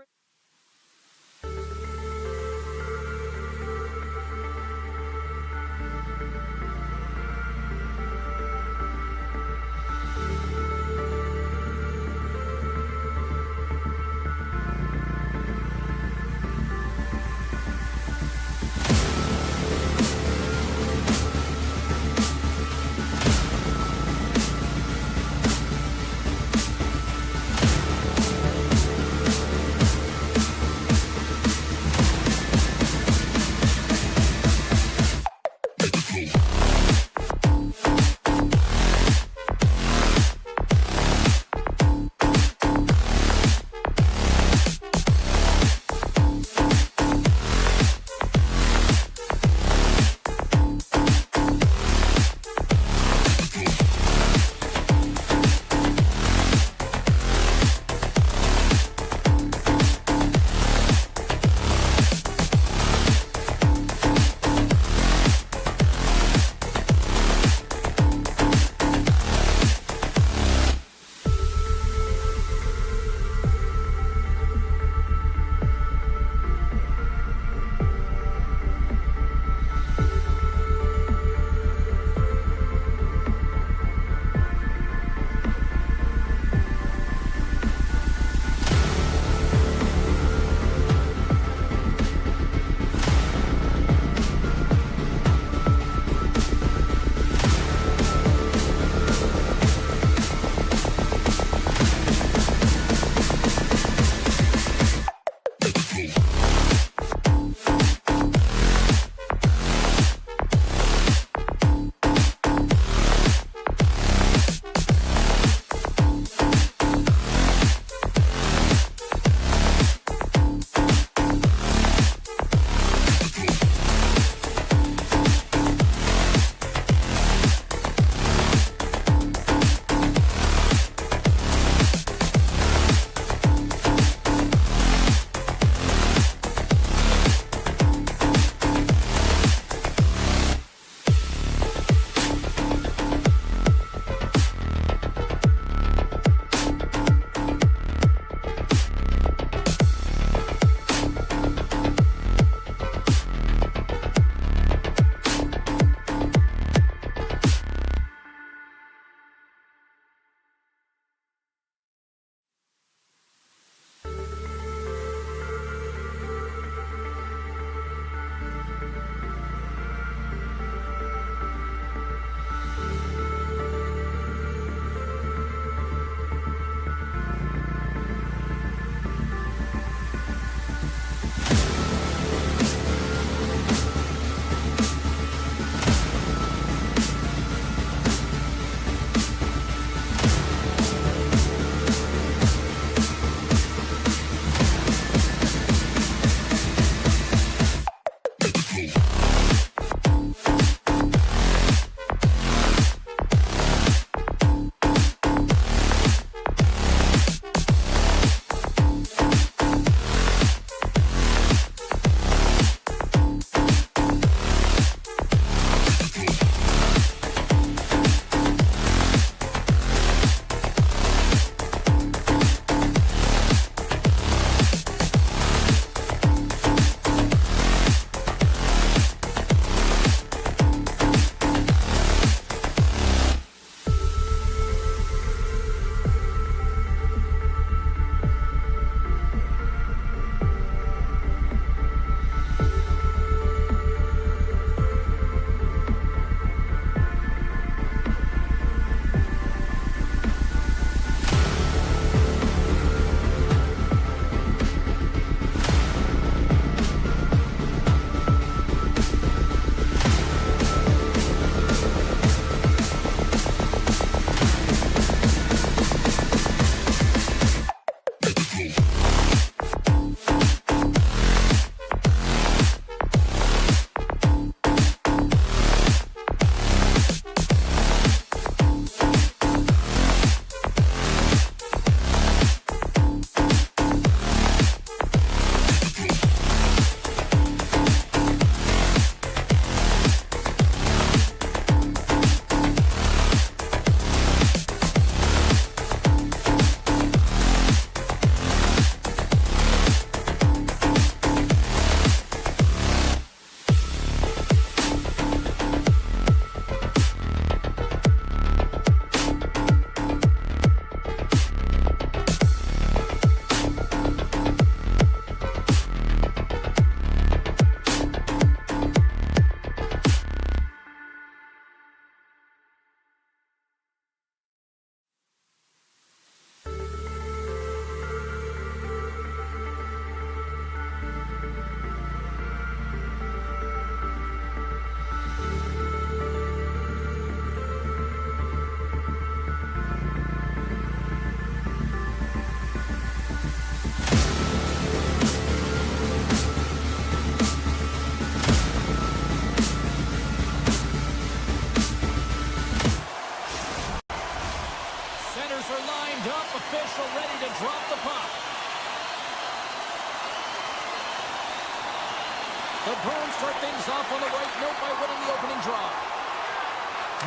The Bruins start things off on the right note by winning the opening draw.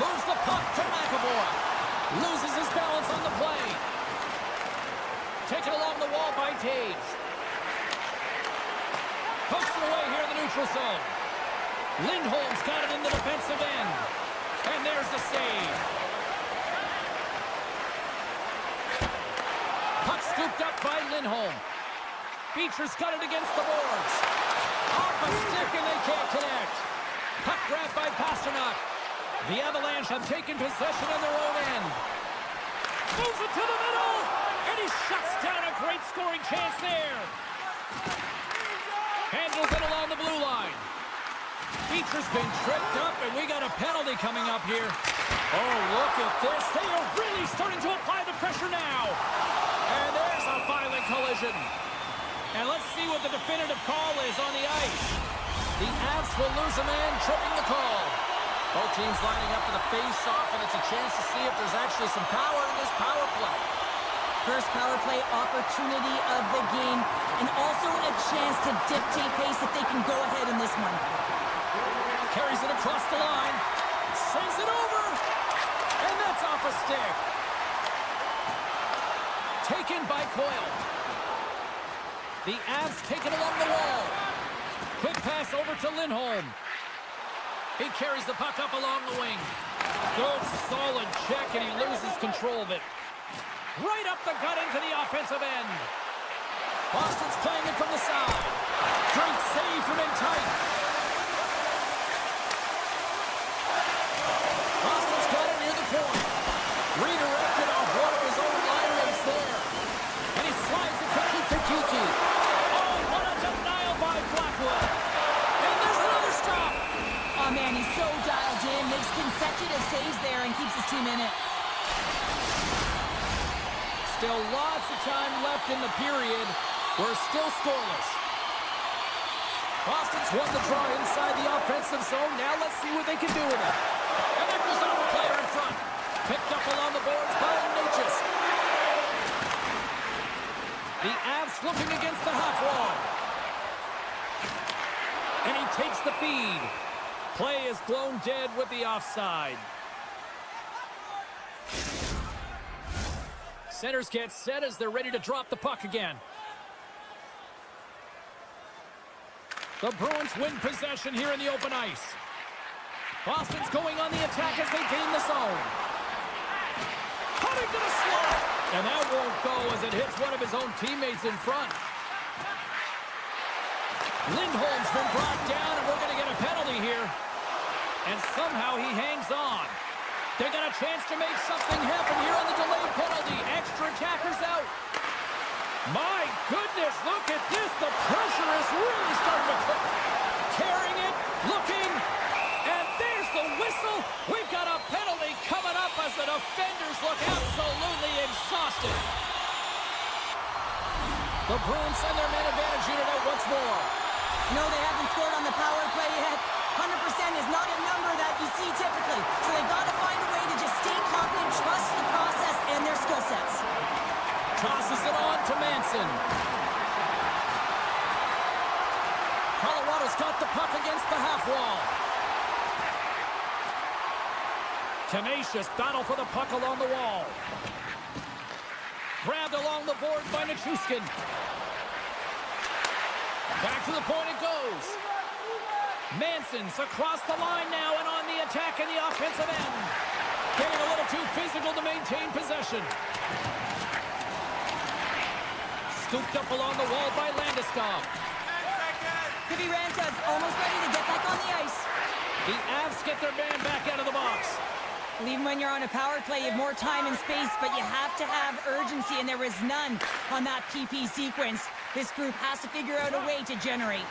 Moves the puck to MaakY. Loses his balance on the play. Taken along the wall by Taves. Pokes it away here in the neutral zone. Lindholm's got it in the defensive end. And there's the save. Puck scooped up by Lindholm. Beecher's got it against the boards. Off a stick and they can't connect. Puck grabbed by Pasternak. The Avalanche have taken possession on their own end. Moves it to the middle. And he shuts down a great scoring chance there. Handles it along the blue line. Beecher's been tripped up, and we got a penalty coming up here. Oh, look at this. They are really starting to apply the pressure now. And there's a violent collision. And let's see what the definitive call is on the ice. The Avs will lose a man, tripping the call. Both teams lining up for the face-off, and it's a chance to see if there's actually some power in this power play. First power play opportunity of the game, and also a chance to dictate pace if they can go ahead in this one. Carries it across the line. Sends it over. And that's off a stick. Taken by Coyle. The Avs take it along the wall. Quick pass over to Lindholm. He carries the puck up along the wing. Good, solid check, and he loses control of it. Right up the gut into the offensive end. Boston's playing it from the side. Great save from in tight. Boston's got it near the point. Redirected off one of his own line mates there. And he slides it quickly to Kiki. Oh, what a denial by Blackwood. And there's another stop. Oh, man, he's so dialed in. Makes consecutive saves there and keeps his team in it. Still lots of time left in the period. We're still scoreless. Boston's won the draw inside the offensive zone. Now let's see what they can do with it. And that goes off a player in front. Picked up along the boards by Natchez. The Avs looking against the half wall. And he takes the feed. Play is blown dead with the offside. Centers get set as they're ready to drop the puck again. The Bruins win possession here in the open ice. Boston's going on the attack as they gain the zone. Cutting to the slot. And that won't go as it hits one of his own teammates in front. Lindholm's been brought down, and we're going to get a penalty here. And somehow he hangs on. They got a chance to make something happen here on the delayed penalty. Extra attackers out. My goodness, look at this. The pressure is really starting to cook. Carrying it, looking, and there's the whistle. We've got a penalty coming up as the defenders look absolutely exhausted. The Bruins send their man advantage unit out once more. No, they haven't scored on the power play yet. 100% is not a number that you see typically. So they've got to find a way to just stay confident, trust the process and their skill sets. Tosses it on to Manson. Colorado's got the puck against the half wall. Tenacious battle for the puck along the wall. Grabbed along the board by Nichushkin. Back to the point it goes. Manson's across the line now and on the attack in the offensive end. Getting a little too physical to maintain possession. Scooped up along the wall by Landeskog. Kiviranta's almost ready to get back on the ice. The Avs get their man back out of the box. Well, even when you're on a power play, you have more time and space, but you have to have urgency, and there was none on that PP sequence. This group has to figure out a way to generate.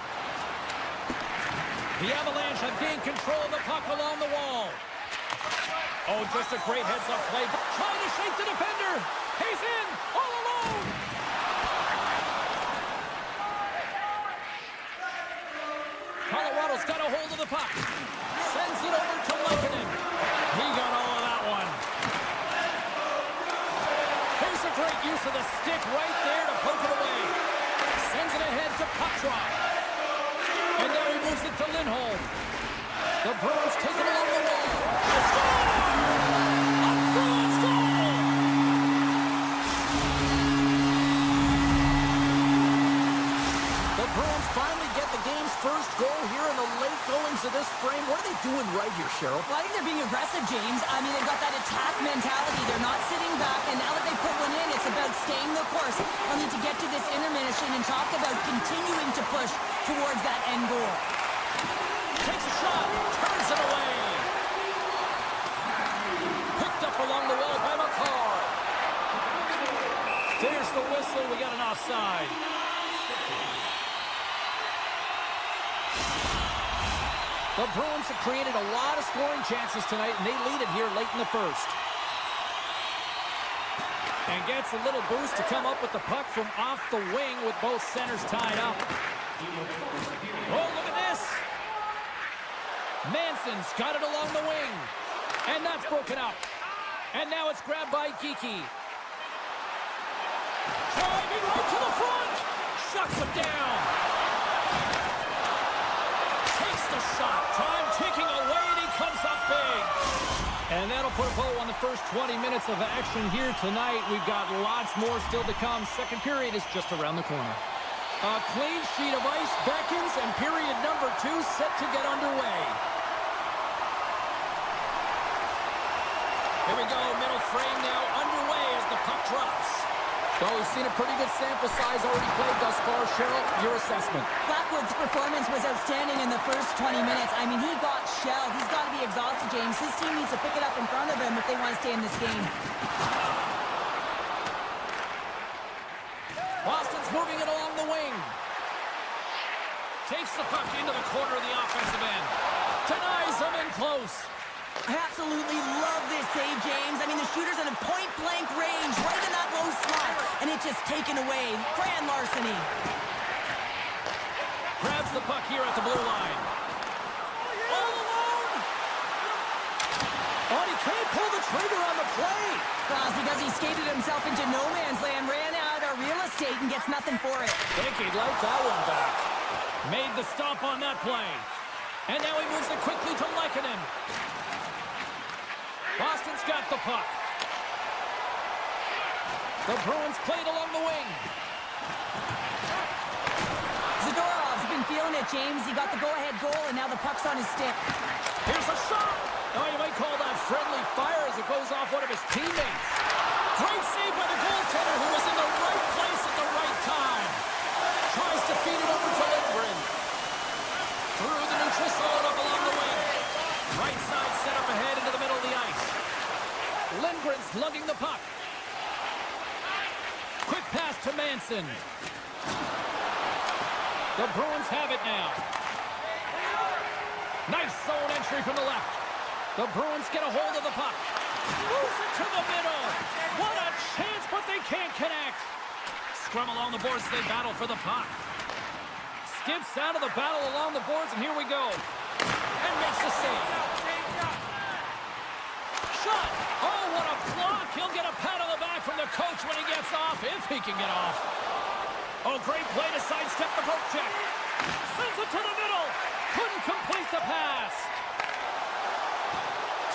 The Avalanche have gained control of the puck along the wall. Oh, just a great heads-up play. Trying to shake the defender. He's in, all alone. Colorado's got a hold of the puck. Sends it over to Lekkinen. He got all of that one. Here's a great use of the stick right there to poke it away. Sends it ahead to puck drop. And there he moves it to Lindholm. The Bruins take it along the wall. A score! A Bruins goal! The Bruins finally get the game's first goal here in the late goings of this frame. What are they doing right here, Cheryl? Well, I think they're being aggressive, James. I mean, they've got that attack mentality. They're not sitting back, and now that they put one in, it's about staying the course. They'll need to get to this intermission and talk about continuing to push towards that end goal. Takes a shot, turns it away. Picked up along the wall by MaakY. There's the whistle. We got an offside. The Bruins have created a lot of scoring chances tonight, and they lead it here late in the first. And gets a little boost to come up with the puck from off the wing with both centers tied up. Oh, look at this. Manson's got it along the wing. And that's broken up. And now it's grabbed by Geeky. Driving right to the front. Shuts him down. Takes the shot. Time ticking away, and he comes up big. And that'll put a bow on the first 20 minutes of action here tonight. We've got lots more still to come. Second period is just around the corner. A clean sheet of ice beckons, and period number 2 set to get underway. Here we go, middle frame now underway as the puck drops. Well, we've seen a pretty good sample size already played thus far. Cheryl, your assessment. Blackwood's performance was outstanding in the first 20 minutes. I mean, he got shelled. He's got to be exhausted, James. His team needs to pick it up in front of him if they want to stay in this game. Boston's moving it along the wing. Takes the puck into the corner of the offensive end. Denies him in close. I absolutely love this save, James. I mean, the shooter's at a point-blank range, right in that low slot, and it's just taken away. Grand larceny. Grabs the puck here at the blue line. All alone! Oh, he can't pull the trigger on the play. Well, it's because he skated himself into no man's land, ran out of real estate, and gets nothing for it. Think he'd like that one back. Made the stop on that play. And now he moves it quickly to Lehkonen. Boston's got the puck. The Bruins played along the wing. Zadorov's been feeling it, James. He got the go-ahead goal, and now the puck's on his stick. Here's a shot. Oh, you might call that friendly fire as it goes off one of his teammates. Great save by the goaltender, who was in the right place at the right time. Tries to feed it over to Lindgren. Through the neutral zone up along the wing. Right side set up ahead into the middle of the ice. Lindgren's lugging the puck. Quick pass to Manson. The Bruins have it now. Nice zone entry from the left. The Bruins get a hold of the puck. Moves it to the middle. What a chance, but they can't connect. Scrum along the boards as they battle for the puck. Skips out of the battle along the boards, and here we go. And makes the save. Shot. Oh, what a block. He'll get a pat on the back from the coach when he gets off, if he can get off. Oh, great play to sidestep the poke check. Sends it to the middle. Couldn't complete the pass.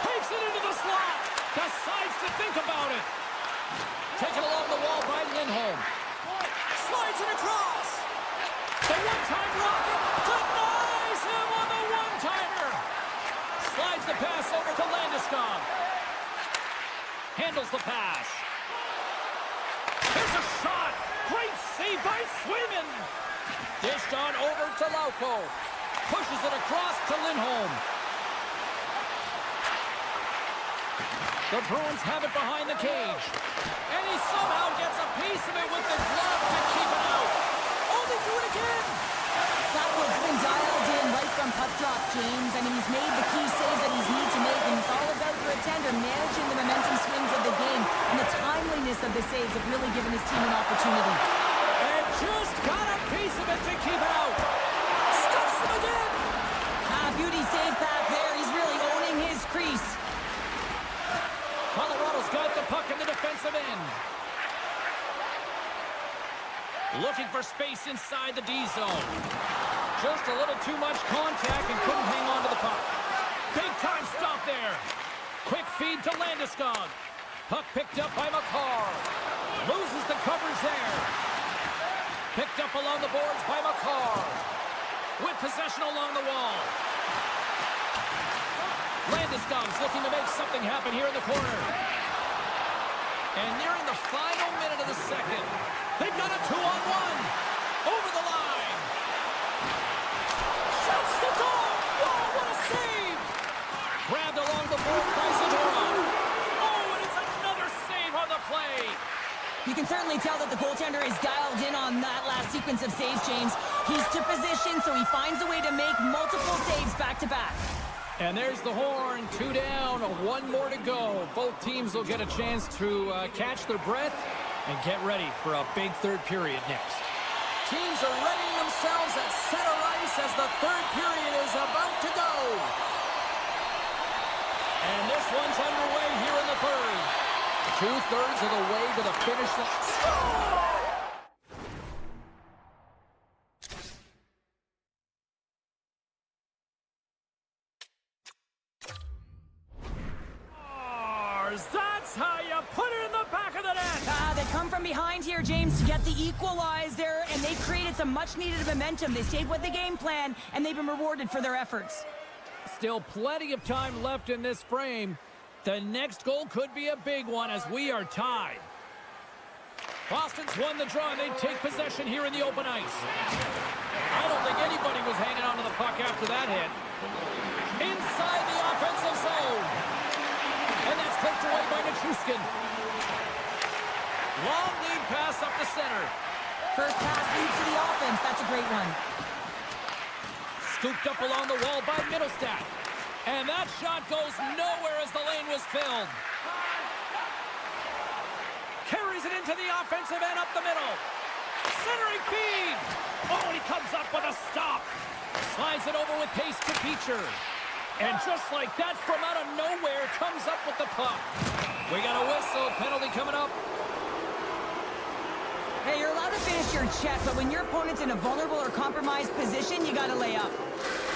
Takes it into the slot. Decides to think about it. Taken along the wall by Lindholm. Slides it across. The one-time rocket denies him on the one-timer. Slides the pass over to Landeskog. Handles the pass. Here's a shot. Great save by Swayman. Dished on over to Lauko. Pushes it across to Lindholm. The Bruins have it behind the cage. And he somehow gets a piece of it with the glove to keep it out. Oh, they do it again. Blackwood's been dialed in right from puck drop, James. I mean, he's made the key save that he's need to make, and it's all about for a tender managing the momentum swings of the game, and the timeliness of the saves have really given his team an opportunity. And just got a piece of it to keep it out. Stuffs him again. Beauty save back there. He's really owning his crease. Colorado's got the puck in the defensive end. Looking for space inside the D zone. Just a little too much contact and couldn't hang on to the puck. Big time stop there. Quick feed to Landeskog. Puck picked up by McCarr. Loses the covers there. Picked up along the boards by McCarr. With possession along the wall. Landeskog's looking to make something happen here in the corner. And nearing the final minute of the second. They've got a 2-on-1. Over the line. Shoots the goal. Whoa, what a save. Grabbed along the board by Zadorov. Oh, and it's another save on the play. You can certainly tell that the goaltender is dialed in on that last sequence of saves, James. He's to position, so he finds a way to make multiple saves back-to-back. And there's the horn. 2 down, 1 more to go. Both teams will get a chance to catch their breath and get ready for a big third period next. Teams are readying themselves at center ice as the third period is about to go. And this one's underway here in the third. 2/3 of the way to the finish line. Score! That's how you put it in the back of the net. They come from behind here, James, to get the equalizer, and they've created some much-needed momentum. They stayed with the game plan, and they've been rewarded for their efforts. Still plenty of time left in this frame. The next goal could be a big one as we are tied. Boston's won the draw, and they take possession here in the open ice. I don't think anybody was hanging on to the puck after that hit. Inside the offensive zone. And that's clipped away by Nichushkin. Long lead pass up the center. First pass leads to the offense. That's a great one. Scooped up along the wall by Middlestat. And that shot goes nowhere as the lane was filled. Carries it into the offensive end up the middle. Centering feed. Oh, and he comes up with a stop. Slides it over with pace to Beecher. And just like that, from out of nowhere, comes up with the puck. We got a whistle. Penalty coming up. Hey, you're allowed to finish your check, but when your opponent's in a vulnerable or compromised position, you got to lay up.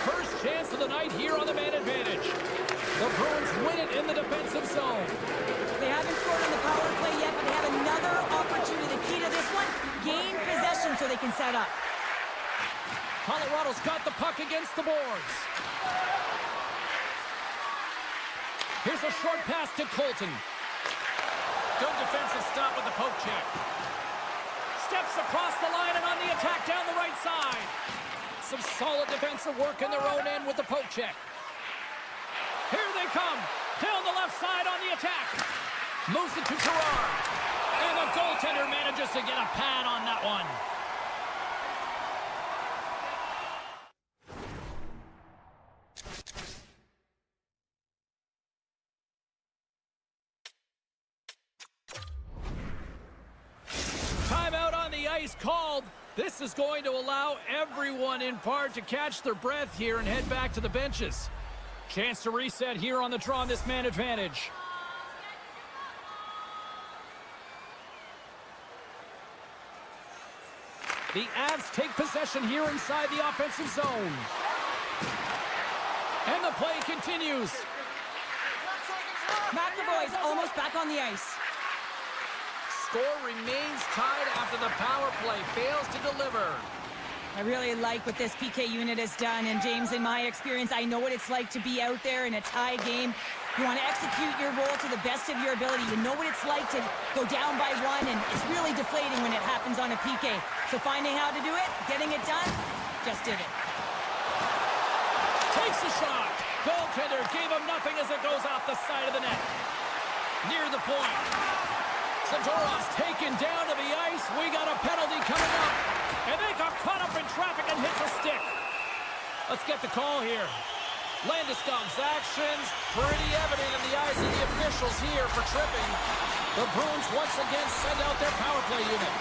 First chance of the night here on the man advantage. The Bruins win it in the defensive zone. They haven't scored on the power play yet, but they have another opportunity. The key to this one, gain possession so they can set up. Colorado's got the puck against the boards. Here's a short pass to Colton. Good defensive stop with the poke check. Steps across the line and on the attack down the right side. Some solid defensive work in their own end with the poke check. Here they come. Down the left side on the attack. Moves it to Gerard. And the goaltender manages to get a pad on that one. Timeout on the ice called. This is going to allow everyone in part to catch their breath here and head back to the benches. Chance to reset here on the draw on this man advantage. The Avs take possession here inside the offensive zone. And the play continues. McAvoy's almost back on the ice. Score remains tied after the power play fails to deliver. I really like what this PK unit has done, and James, in my experience, I know what it's like to be out there in a tie game. You want to execute your role to the best of your ability. You know what it's like to go down by one, and it's really deflating when it happens on a PK. So finding how to do it, getting it done, just did it. Takes a shot. Goaltender gave him nothing as it goes off the side of the net. Near the point. Zadorov's taken down to the ice. We got a penalty coming up. And they got caught up in traffic and hits a stick. Let's get the call here. Landeskog's actions pretty evident in the eyes of the officials here for tripping. The Bruins once again send out their power play unit.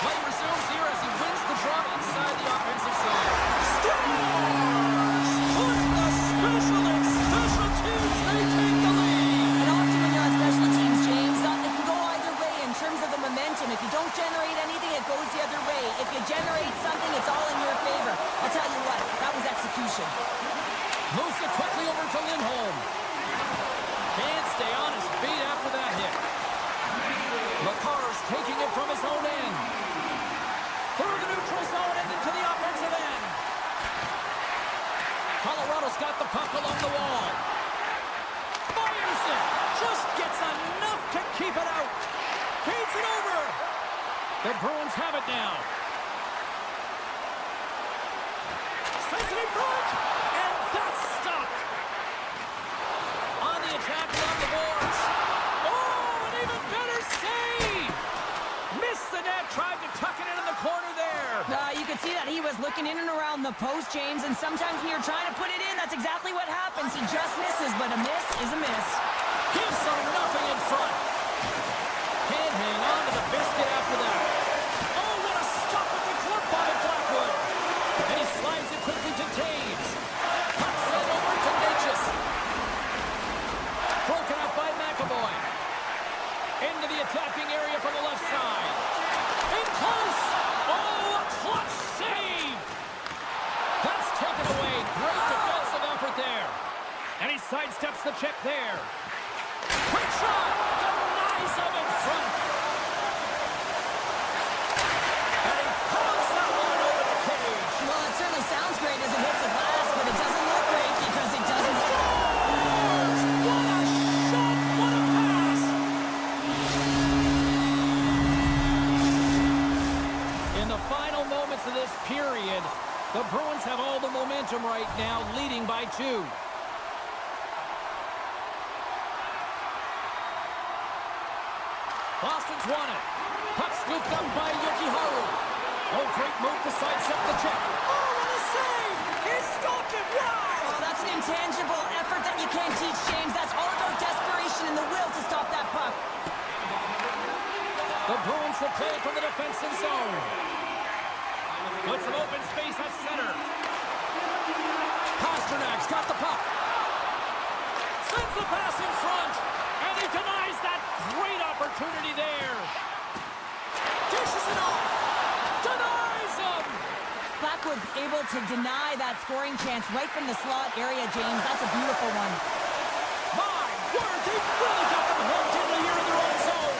Play resumes here as he wins the draw inside the offensive zone. Putting the special in special teams. They take the lead. And often when you're on special teams, James, it can go either way in terms of the momentum. If you don't generate anything, it goes the other way. possession. Moves it quickly over to Lindholm. Can't stay on his feet after that hit. McCarr's taking it from his own end. Through the neutral zone and into the offensive end. Colorado's got the puck along the wall. Fires it. Just gets enough to keep it out. Feeds it over. The Bruins have it now. Sends it in front. And that's stopped. On the attack along the boards. Oh, an even better save. Missed the net. Tried to tuck it into the corner there. You could see that he was looking in and around the post, James, and sometimes when you're trying to put it in, that's exactly what happens. He just misses, but a miss is a miss. Gives them nothing in front. Can't hang on to the biscuit after that. Oh, what a stop with the clip by Blackwood. And he slides it quickly to Taves. Puts it over to Natchez. Broken up by McAvoy. Into the attacking area from the left side. In close. Oh, a clutch save. That's taken away. Great defensive effort there. And he sidesteps the check there. Quick shot. Denies him in front. And he pulls that one over the cage. Well, it certainly sounds great as it hits the glass, but it doesn't look great because it doesn't. What a shot. What a pass. In the final moments of this period, the Bruins have all the momentum right now, leading by 2. Boston's won it. Puck scooped up by Yokiharu. Oh, great move to sidestep the check. Oh, what a save! He stopped it. Wow! Oh, that's an intangible effort that you can't teach, James. That's all about desperation and the will to stop that puck. The Bruins will play it from the defensive zone. With some open space at center. Pasternak's got the puck. Sends the pass in front. And he denies that great opportunity there. Dishes it off. Denies him. Blackwood's able to deny that scoring chance right from the slot area, James. That's a beautiful one. My word, they really got them hemmed in here in their own zone.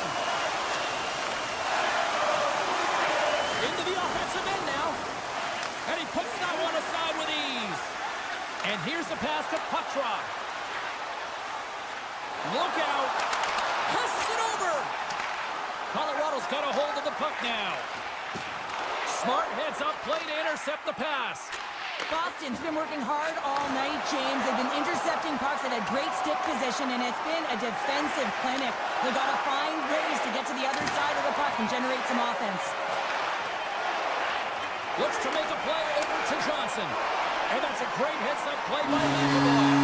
Into the offensive end now. And he puts that one aside with ease. And here's the pass to Putrock. Look out. Passes it over. Colorado's got a hold of the puck now. Smart heads up play to intercept the pass. Boston's been working hard all night, James. They've been intercepting pucks at a great stick position, and it's been a defensive clinic. They've got to find ways to get to the other side of the puck and generate some offense. Looks to make a play over to Johnson. And that's a great heads-up play by MaakY.